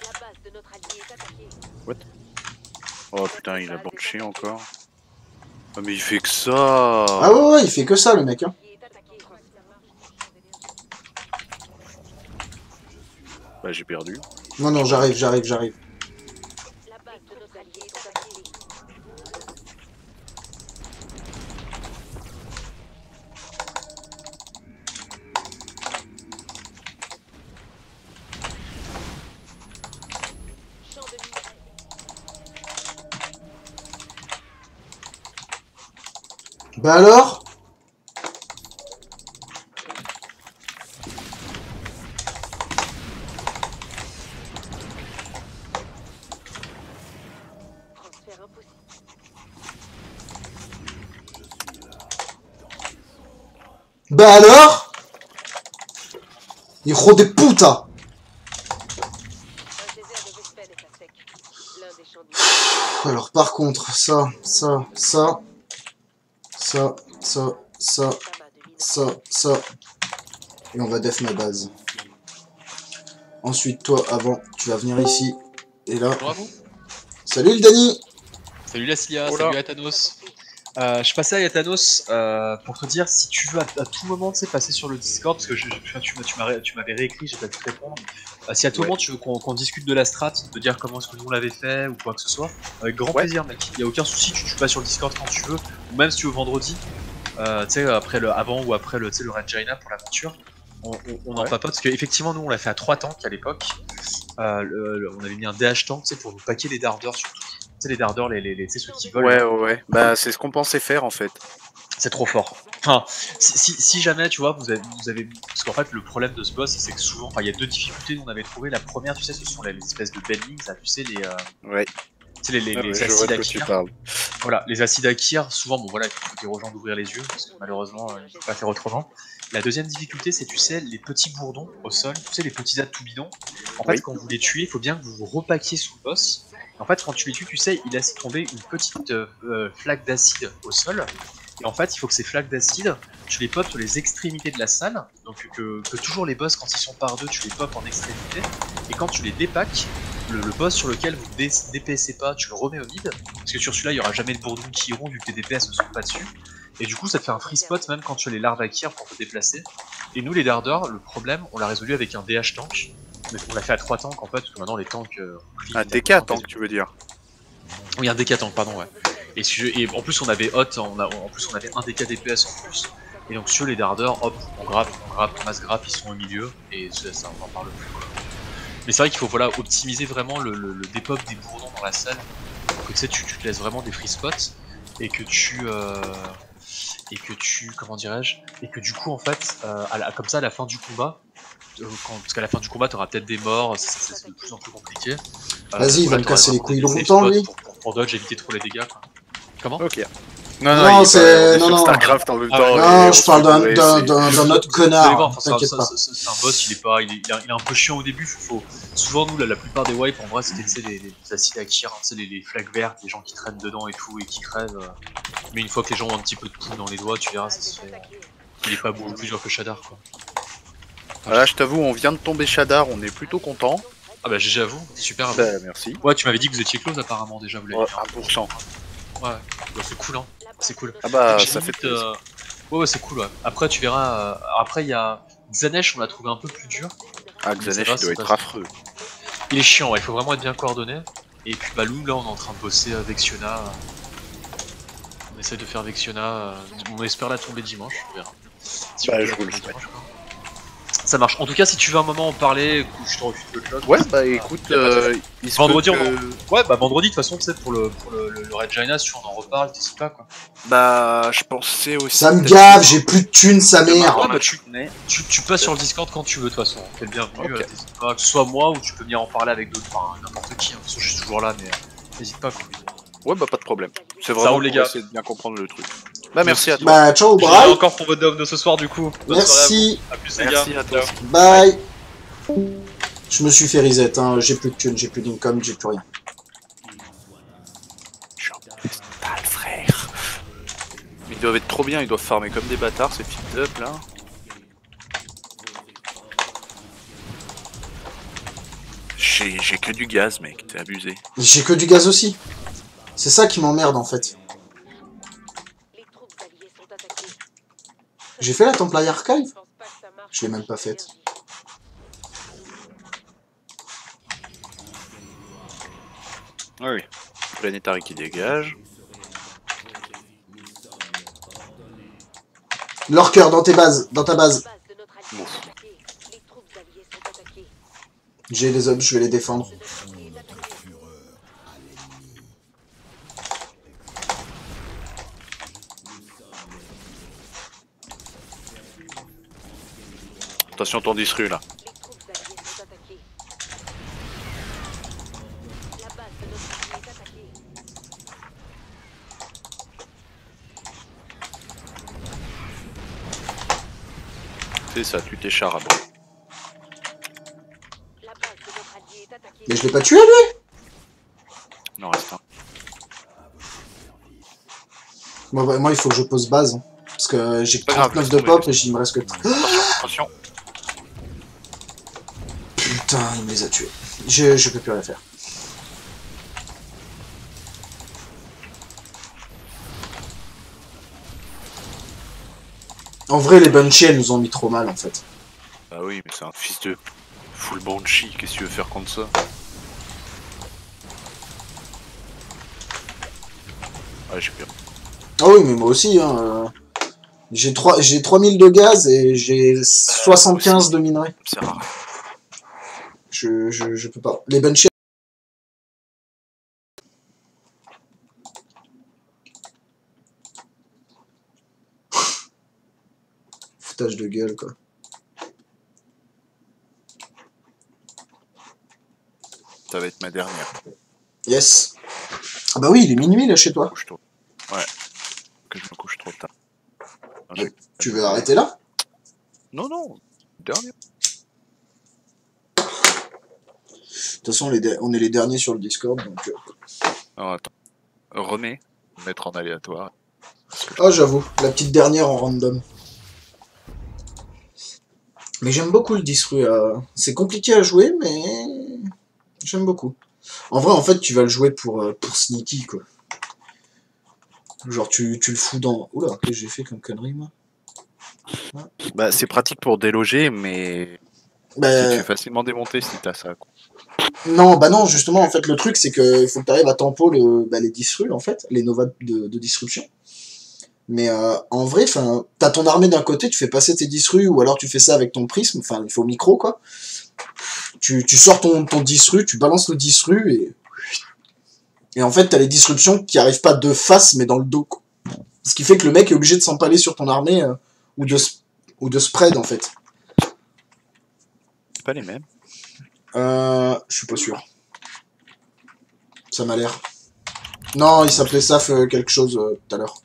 La base de notre allié est attaquée. Oh putain, il a banché encore. Ah mais il fait que ça. Ah ouais, ouais, il fait que ça, le mec. Hein. L'allié est attaqué. Bah j'ai perdu. Non, non, j'arrive. La base de notre allié est attaquée. Champ de minerais. Bah alors? Transfert impossible. Bah alors? Hijo de puta! Un désert de Vespen est à sec. L'un des champs de minerais. Alors par contre, ça, Amas de minerais. et on va def ma base. Ensuite, toi, avant, tu vas venir ici, et là... Bonjour à vous. Salut le Dany! Salut Lacilia, Hola. salut Atanos. Je passais à Atanos pour te dire si tu veux à tout moment tu sais, passer sur le Discord parce que tu m'avais réécrit, j'ai pas pu te répondre. Si à tout moment tu veux qu'on discute de la strat, de dire comment est-ce que nous on l'avait fait ou quoi que ce soit, avec grand plaisir mec. Y a aucun souci, tu passes sur le Discord quand tu veux, ou même si tu veux vendredi, tu sais avant ou après le Red Jaina pour l'aventure. on en papote parce qu'effectivement, nous on l'a fait à 3 tanks à l'époque. On avait mis un DH tank, tu sais, pour nous paquer les dardeurs surtout. Tu sais, les dardeurs, tu sais, ceux qui volent. Ouais, ouais, ouais. Bah, c'est ce qu'on pensait faire en fait. C'est trop fort. Enfin, si jamais, tu vois, vous avez... Parce qu'en fait, le problème de ce boss, c'est que souvent, enfin, il y a 2 difficultés qu'on avait trouvé. La première, tu sais, ce sont les espèces de bendings, là, tu sais, Ouais. tu sais, les Ah ouais, je vois acides de quoi tu Akir. parles. Voilà, les acides Akir, souvent, bon voilà, il faut dire aux gens d'ouvrir les yeux, parce que malheureusement, ils ne peuvent pas faire autrement. La deuxième difficulté, c'est, tu sais, les petits bourdons au sol, tu sais, les petits ades tout bidons. En fait, Oui. quand vous les tuez, il faut bien que vous vous repaquiez sous le boss. En fait, quand tu les tues, tu sais, il laisse tomber une petite flaque d'acide au sol. Et en fait, il faut que ces flaques d'acide, tu les popes sur les extrémités de la salle. Donc que toujours les boss, quand ils sont par deux, tu les popes en extrémité. Et quand tu les dépaques, le boss sur lequel vous DPSez pas, tu le remets au mid. Parce que sur celui-là, il n'y aura jamais de bourdons qui iront vu que tes DPS ne sont pas dessus. Et du coup, ça te fait un free spot même quand tu as les larves Akir pour te déplacer. Et nous, les dardeurs, le problème, on l'a résolu avec un DH tank. Mais on l'a fait à 3 tanks en fait, parce que maintenant les tanks. Un DK tank, tu veux dire? Oui, un DK tank, pardon, ouais. Et en plus, on avait hot, en plus, on avait un DK DPS en plus. Et donc, sur les dardeurs, hop, on grappe, masse grappe, ils sont au milieu. Et ça on n'en parle plus, quoi. Mais c'est vrai qu'il faut voilà, optimiser vraiment le dépop des bourdons dans la salle. Pour que tu sais, tu te laisses vraiment des free spots. Et que tu. Comment dirais-je? Et que du coup, en fait, comme ça, à la fin du combat. Parce qu'à la fin du combat, t'auras peut-être des morts, c'est de plus en plus compliqué. Vas-y, il va me casser les couilles des longtemps, safe lui. spots pour dodge, éviter trop les dégâts, quoi. Comment? Ok. Non, c'est... Non, non. Starcraft en même temps. Non, et je on parle se retrouvait, d'un autre Vous allez voir, connard, enfin, t'inquiète pas. c'est un boss, il est un peu chiant au début. Souvent, nous, la plupart des wipes, en vrai, c'était les acides Akir, hein, les flaques vertes, les gens qui traînent dedans et tout, et qui crèvent. Mais une fois que les gens ont un petit peu de poux dans les doigts, tu verras, il est pas beaucoup plus dur que Shadar, quoi. Voilà, je t'avoue, on vient de tomber Shadar, on est plutôt content. Ah bah GG à vous, super. Bah, merci. Ouais, tu m'avais dit que vous étiez close apparemment déjà, vous l'avez dit. 1%. Ouais, bah, c'est cool, hein. C'est cool. Ah bah, J'ai ça fait limite, plaisir. Ouais, c'est cool, ouais. Après, tu verras. Après, il y a Xanesh, on l'a trouvé un peu plus dur. Ah, Xanesh, il doit être affreux. Il est chiant, ouais, il faut vraiment être bien coordonné. Et puis, bah, Lou, là, on est en train de bosser avec Vexiona. On essaie de faire Vexiona. On espère la tomber dimanche, on verra. Si Bah, on peut je la vous le tomber souhaite. dimanche, quoi. Ça marche. En tout cas, si tu veux un moment en parler, je te refuse le clock. Ouais, bah écoute, il se Vendredi, peut que... Ouais, bah vendredi, de toute façon, tu sais, pour le Red Gina, si on en reparle, t'hésites pas, quoi. Bah, je pensais aussi... Ça me gave, j'ai plus de thunes, sa mère. Ouais, bah tu passes sur le Discord quand tu veux, de toute façon. T'es le bienvenu, Ok. t'hésites pas, que ce soit moi ou tu peux venir en parler avec d'autres, enfin n'importe qui. Hein. De toute façon, je suis toujours là, mais n'hésite pas, quoi. Ouais, bah pas de problème. C'est vraiment roule, les pour gars. essayer de bien comprendre le truc. Bah merci à toi. Bah, ciao, Merci bye. encore pour votre dove de ce soir, du coup. Bonne soirée Merci. à vous. À plus, les Merci gars. à toi. Ciao. Bye. Je me suis fait reset, hein. J'ai plus de thunes, j'ai plus d'income, j'ai plus rien. Pas le frère. Ils doivent être trop bien, ils doivent farmer comme des bâtards ces petites up là. J'ai que du gaz mec, t'es abusé. J'ai que du gaz aussi. C'est ça qui m'emmerde en fait. Les troupes alliées sont attaquées. J'ai fait la Templier Archive. Je pense pas que ça marche. Je l'ai même pas faite. Ah oui. Planétari qui dégage. Lorker dans tes bases, dans ta base. La base de notre allié est attaquée. Les troupes alliées sont attaquées. J'ai les obs, je vais les défendre. De notre allié est attaquée. Attention ton disru là. Les troupes alliées sont attaquées. La base de notre allié est attaquée. C'est ça, tu t'écharabes. La base de notre allié est attaquée. Mais je l'ai pas tué lui. Non, reste un. Bon, bah, moi il faut que je pose base. Hein. Parce que j'ai Pas grave, 39 de laisse pop tomber. et il me reste que... Attention. Putain, il me les a tués. Je peux plus rien faire. En vrai, les Banshee, elles nous ont mis trop mal, en fait. Bah oui, mais c'est un fils de full banshee, qu'est-ce que tu veux faire contre ça? Ouais, j'ai peur. Ah oui, mais moi aussi, hein. J'ai 3000 de gaz et j'ai 75 de minerai. C'est rare. Je peux pas. Les Banshees. Foutage de gueule, quoi. Ça va être ma dernière. Yes. Ah bah oui, il est minuit là chez toi. Couche tôt. Ouais. Que je me couche trop tard. Tu veux arrêter là? Non, non. Dernière. De toute façon, on est les derniers sur le Discord, donc... Non, attends. Remets. Mettre en aléatoire. Ah, j'avoue, la petite dernière en random. Mais j'aime beaucoup le Disru. C'est compliqué à jouer, mais... J'aime beaucoup. En vrai, en fait, tu vas le jouer pour Sneaky, quoi. Genre, tu le fous dans... Oula, qu'est-ce que j'ai fait comme connerie, moi? Bah, c'est pratique pour déloger, mais tu te Bah... fais facilement démonter si t'as ça, quoi. Non, bah non, justement, en fait, le truc, c'est que il faut que tu arrives à tempo les disrus, en fait, les novas de disruption. Mais en vrai, t'as ton armée d'un côté, tu fais passer tes disrus, ou alors tu fais ça avec ton prisme, enfin, il faut micro, quoi. Tu sors ton disru, tu balances le disru, et en fait, t'as les disruptions qui arrivent pas de face, mais dans le dos, quoi. Ce qui fait que le mec est obligé de s'empaler sur ton armée, ou de spread, en fait. C'est pas les mêmes. Je suis pas sûr. Ça m'a l'air. Non, il s'appelait Saf quelque chose tout à l'heure.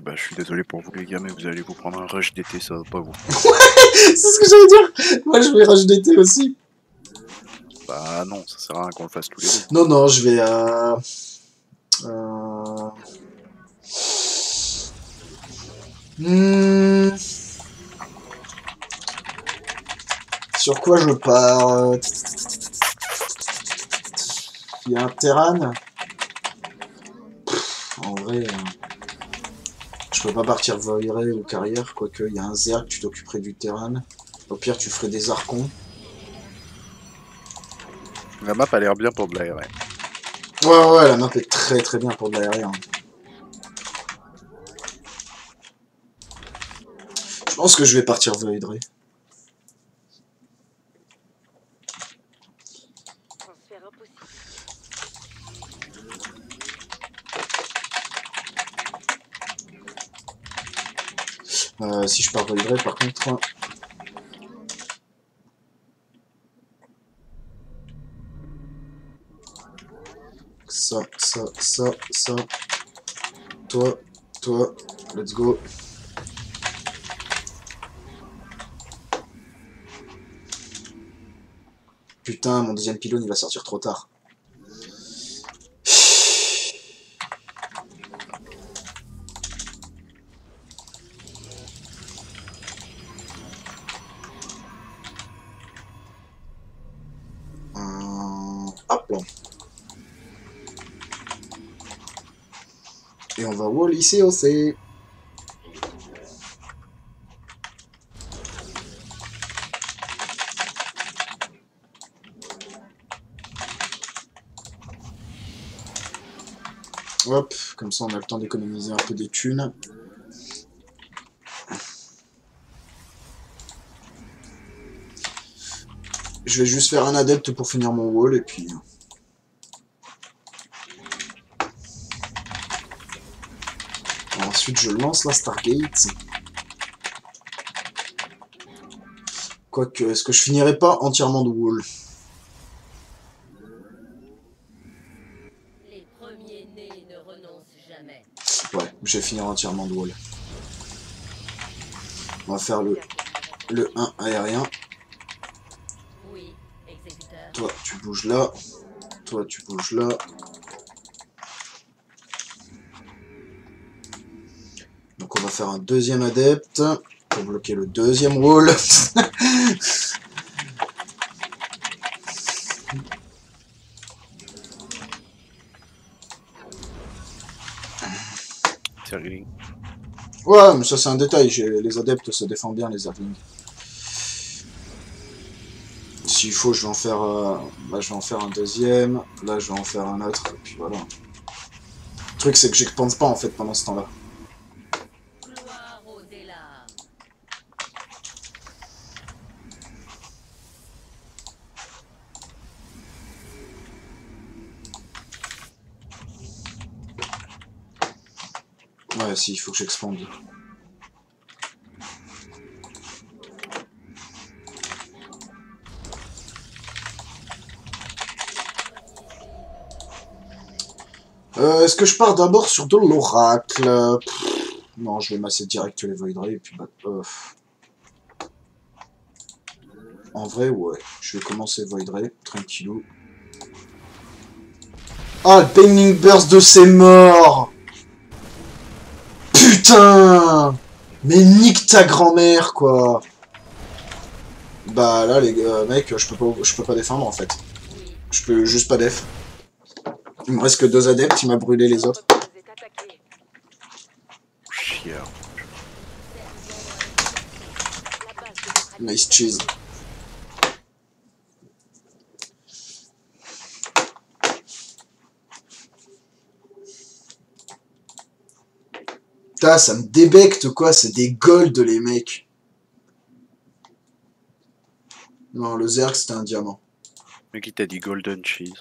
Bah, je suis désolé pour vous, les gars, mais vous allez vous prendre un rush d'été, ça va pas vous. C'est ce que j'allais dire. Moi, je vais rush d'été aussi. Bah, non, ça sert à rien qu'on le fasse tous les deux. Non, non, je vais... Sur quoi je pars? Il y a un Terran. En vrai... Je peux pas partir Voiré ou carrière, quoique il y a un Zerg, tu t'occuperais du Terran. Au pire, tu ferais des Archons. La map a l'air bien pour de l'aérien. Ouais, ouais, la map est très très bien pour de l'aérien. Je pense que je vais partir Voidré. Transfert impossible. Si je pars Voidré, par contre... Ça. Toi, let's go. Putain, mon deuxième pylône, il va sortir trop tard. Hop là. Et on va wall ici aussi. Hop, comme ça on a le temps d'économiser un peu des thunes. Je vais juste faire un adepte pour finir mon wall et puis... Ensuite je lance la Stargate. Quoique, est-ce que je finirai pas entièrement de wall? Les premiers-nés ne renoncent jamais. Ouais, je vais finir entièrement de wall. On va faire le 1 aérien. Oui, exécuteur. Toi, tu bouges là. Toi, tu bouges là. Donc on va faire un deuxième adepte pour bloquer le deuxième wall. Zergling. Ouais, mais ça c'est un détail. Les adeptes se défendent bien, les Zerglings. S'il faut, je vais en faire, là, je vais en faire un deuxième. Là, je vais en faire un autre. Et puis voilà. Le truc, c'est que je pense pas en fait pendant ce temps-là. Ouais, si, il faut que j'expande. Est-ce que je pars d'abord sur de l'oracle? Non, je vais masser direct les Void Ray et puis bah, en vrai, ouais. Je vais commencer Void Ray, tranquillou. Ah, le Bending Burst de ses morts! Putain! Mais nique ta grand-mère, quoi! Bah là, les gars, mec, je peux pas défendre, en fait. Je peux juste pas def. Il me reste que 2 adeptes, il m'a brûlé les autres. Vous êtes attaqué. Chieur. La base de votre allié Nice est cheese. attaquée. Putain, ça me débecte, quoi, c'est des golds, les mecs. Non, le Zerg, c'était un diamant. Mais qui t'a dit Golden Cheese?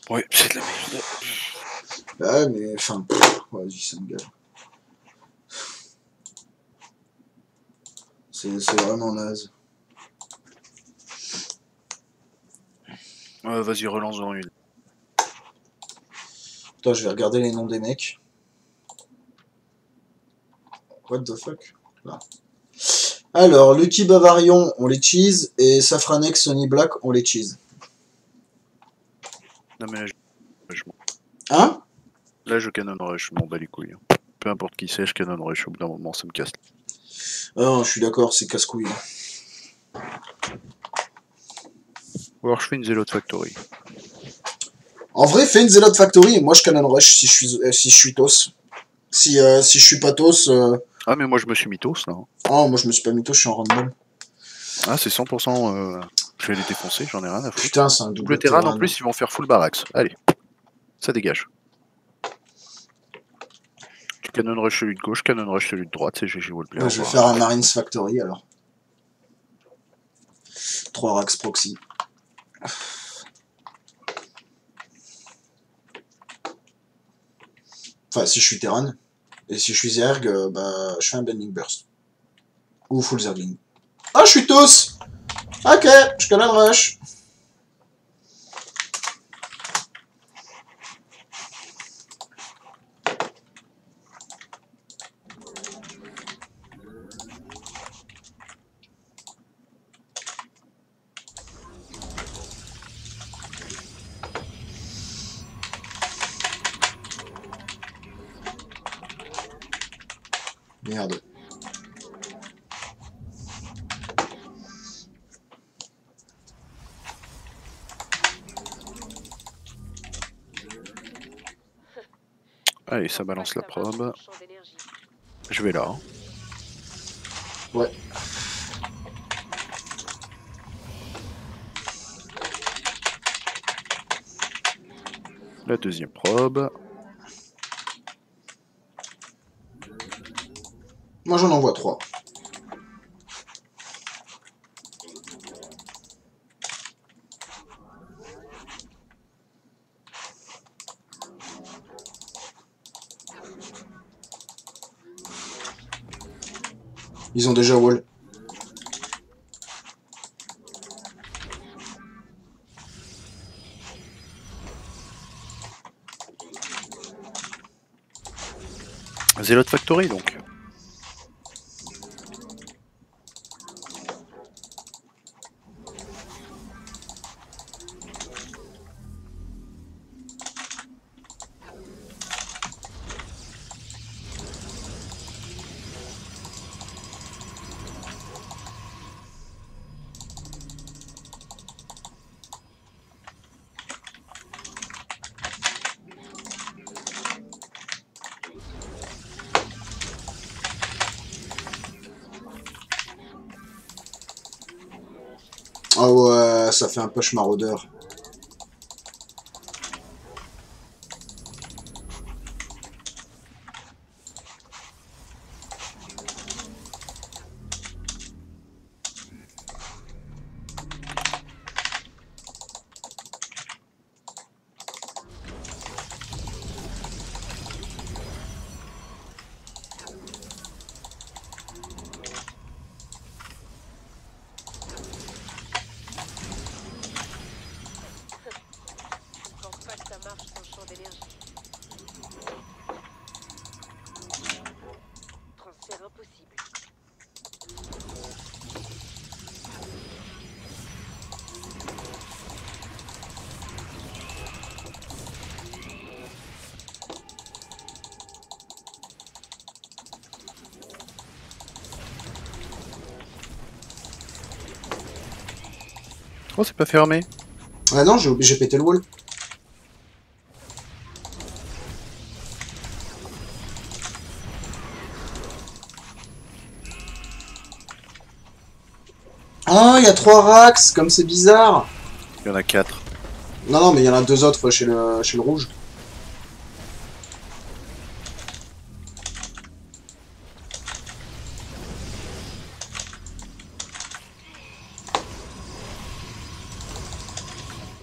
Ouais, c'est de la merde. Ah, mais, enfin, vas-y, ça me gave. C'est vraiment naze. Vas-y, relance-en une. Putain, je vais regarder les noms des mecs. What the fuck? Là. Alors, Lucky Bavarion, on les cheese, et Safranex, Sony Black, on les cheese. Non mais là, je, Hein? là, je canon rush, je m'en bats les couilles. Peu importe qui c'est, je canon rush. Au bout d'un moment, ça me casse. Ah non, je suis d'accord, c'est casse-couille. Ou alors je fais une Zealot Factory. En vrai, fais une Zealot Factory, et moi je canon rush si je suis toss. Si je suis pas toss... Ah mais moi je me suis mis toast là. Oh, moi je me suis pas mis toss, je suis en random. Ah c'est 100%, je vais les défoncer, j'en ai rien à foutre. Putain, c'est un Double double Terran Terran. en plus, ils vont faire full Barax. Allez, ça dégage. Tu canon rush celui de gauche, canon rush celui de droite, c'est GG Wallplayer. Ouais, je vais faire un Marines Factory alors. 3 Rax Proxy. Enfin, si je suis Terran. Et si je suis Zerg, bah, je fais un Bending Burst. Ou Full Zergling. Ah, je suis tous! Ok, je canon rush. Merde. Allez, ça balance la Pas que ça va probe. son champ d'énergie. Je vais là. Hein. Ouais. La deuxième probe. Moi j'en envoie 3. Ils ont déjà wall. Zealot Factory donc. Ah ouais, ça fait un push maraudeur. Oh, c'est pas fermé. Ah non, j'ai pété le wall. Ah, il y a 3 racks, comme c'est bizarre. Il y en a 4. Non, non, mais il y en a 2 autres chez le rouge.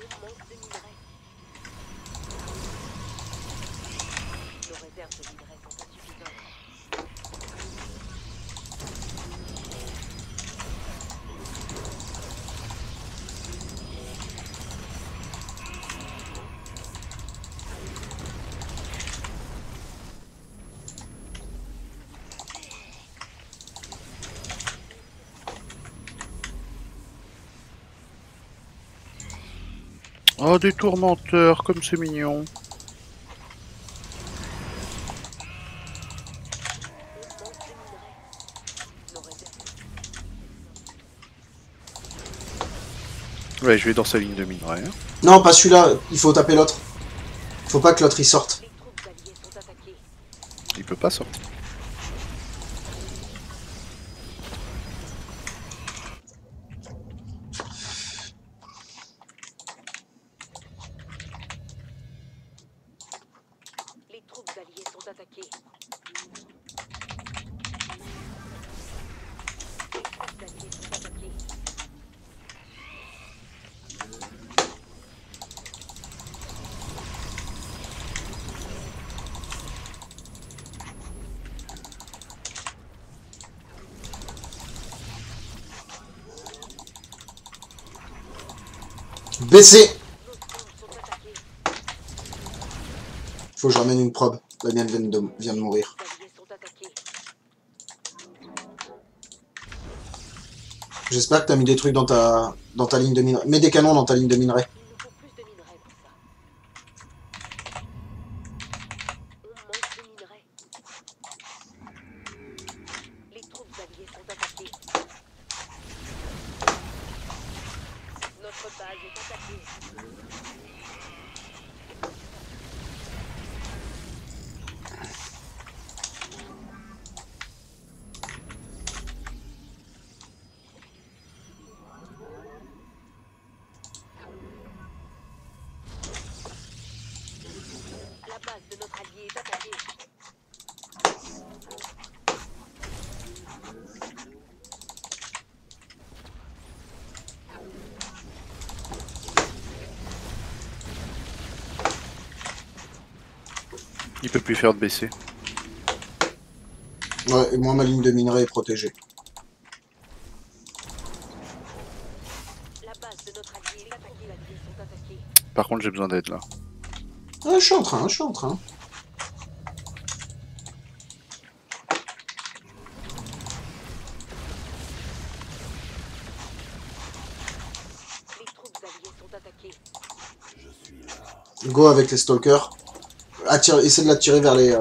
On manque de minerais. Nos réserves de minerais sont insuffisantes. Oh, des tourmenteurs, comme c'est mignon. On manque de minerais. Nos réserves. Ouais, je vais dans sa ligne de minerais. Hein. Non, pas celui-là, il faut taper l'autre. Faut pas que l'autre y sorte. Les troupes alliées sont attaquées. Il peut pas sortir. Les troupes alliées sont attaquées. Les troupes alliées sont attaquées. Baissez. Nos forces sont attaquées. Faut que je ramène une probe. La mienne vient de mourir. Les alliés sont attaqués. J'espère que t'as mis des trucs dans ta ligne de minerai. Mets des canons dans ta ligne de minerai. Il nous faut plus de minerais pour ça. On manque de minerais. Les troupes alliées sont attaquées. Notre base est attaquée. La base de notre allié est attaquée. Il peut plus faire de baisser. Ouais, et moi ma ligne de minerai est protégée. La base de notre allié est attaquée. Les alliés sont attaqués. Par contre, j'ai besoin d'aide là. Ah, je suis en train, je suis en train. Les troupes alliées sont attaquées. Go avec les stalkers. Attire, essaie de l'attirer vers les...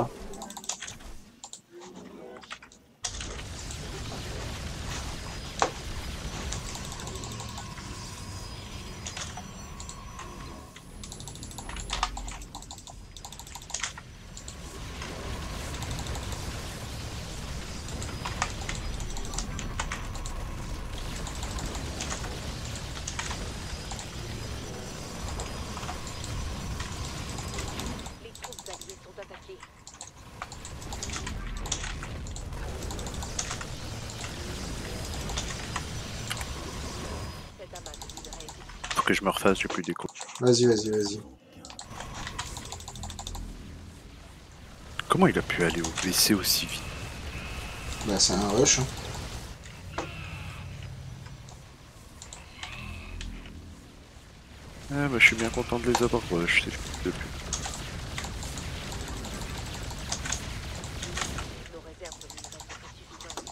Les troupes alliées sont attaquées. Cet amas de minerais est Faut que je me refasse, j'ai plus d'écho. Vas-y, vas-y, vas-y. Comment il a pu aller au WC aussi vite? Bah c'est un rush. Hein. Ah bah je suis bien content de les avoir rush, c'est depuis. Nos réserves de minerais sont insuffisantes.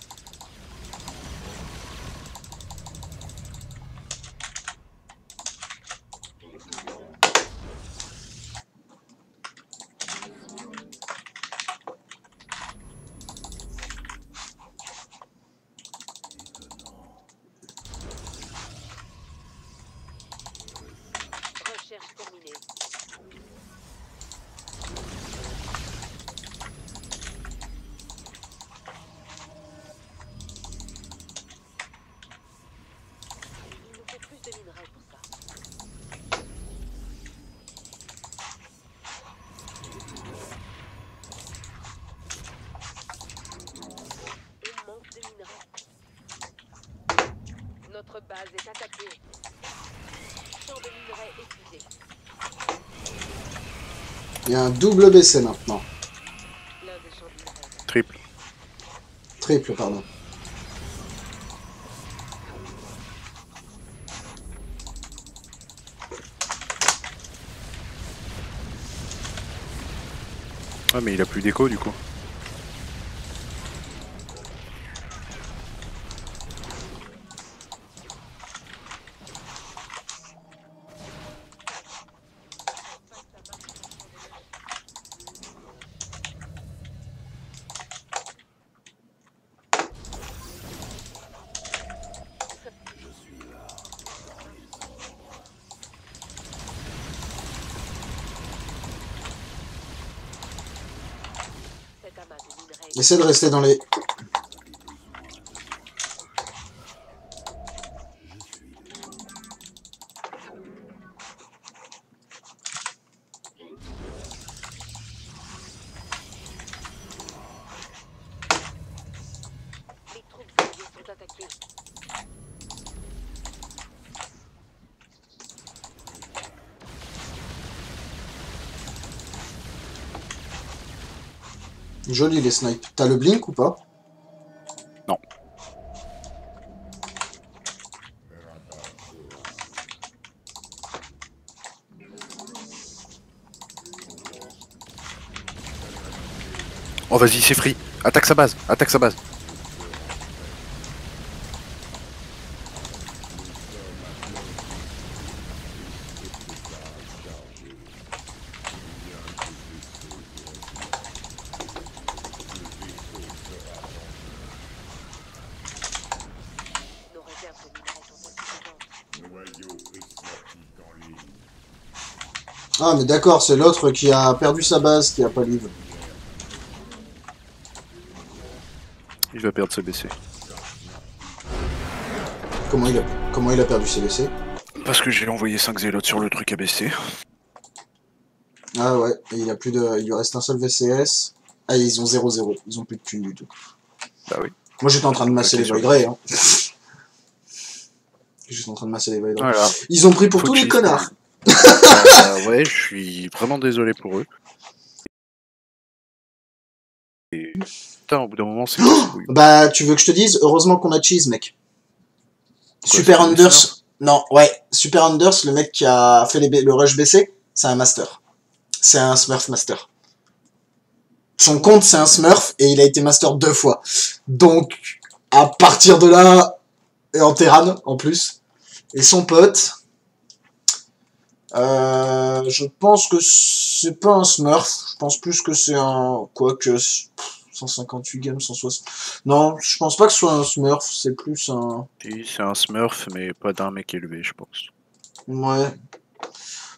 Notre base est attaquée. Champ de minerai épuisé. Il y a un double BC maintenant. L'un des champs de minerai. Triple. Triple, pardon. Ah mais il a plus d'écho du coup. Cet amas de minerai. Essaie de rester dans les... Les troupes alliées sont attaquées. Joli les snipes. T'as le blink ou pas? Non. Oh vas-y c'est free. Attaque sa base. Attaque sa base. Nos réserves de minerai sont insuffisantes. Ah mais d'accord, c'est l'autre qui a perdu sa base, qui a pas live. Il va perdre ce BC. Comment il a perdu ses BC? Parce que j'ai envoyé 5 zélotes sur le truc ABC. Ah ouais, et il a plus de... il lui reste un seul VCS. Ah, ils ont 0-0, ils ont plus de thunes du tout. Bah oui. Moi j'étais en train de masser les Ok, Void Ray, hein. J'étais en train de masser les Void Ray. Voilà. Ils ont pris pour Faut tous les cheese. connards. Ouais, je suis vraiment désolé pour eux. Et... Putain, au bout d'un moment, c'est casse-couille. Bah, tu veux que je te dise, heureusement qu'on a cheese, mec. Quoi, Super c'est Anders... Smurf Non, ouais, Super Anders, le mec qui a fait le rush BC, c'est un master. C'est un Smurf master. Son compte, c'est un Smurf, et il a été master 2 fois. Donc, à partir de là, et en Terran, en plus, et son pote, je pense que c'est pas un Smurf, je pense plus que c'est un... Quoique... 158 games, 160... Non, je pense pas que ce soit un Smurf, c'est plus un... Si, c'est un Smurf, mais pas d'un mec élevé, je pense. Ouais.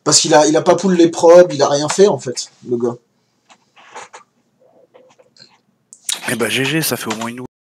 Parce qu'il a pas pull les probes, il a rien fait, en fait, le gars. Eh bah GG, ça fait au moins une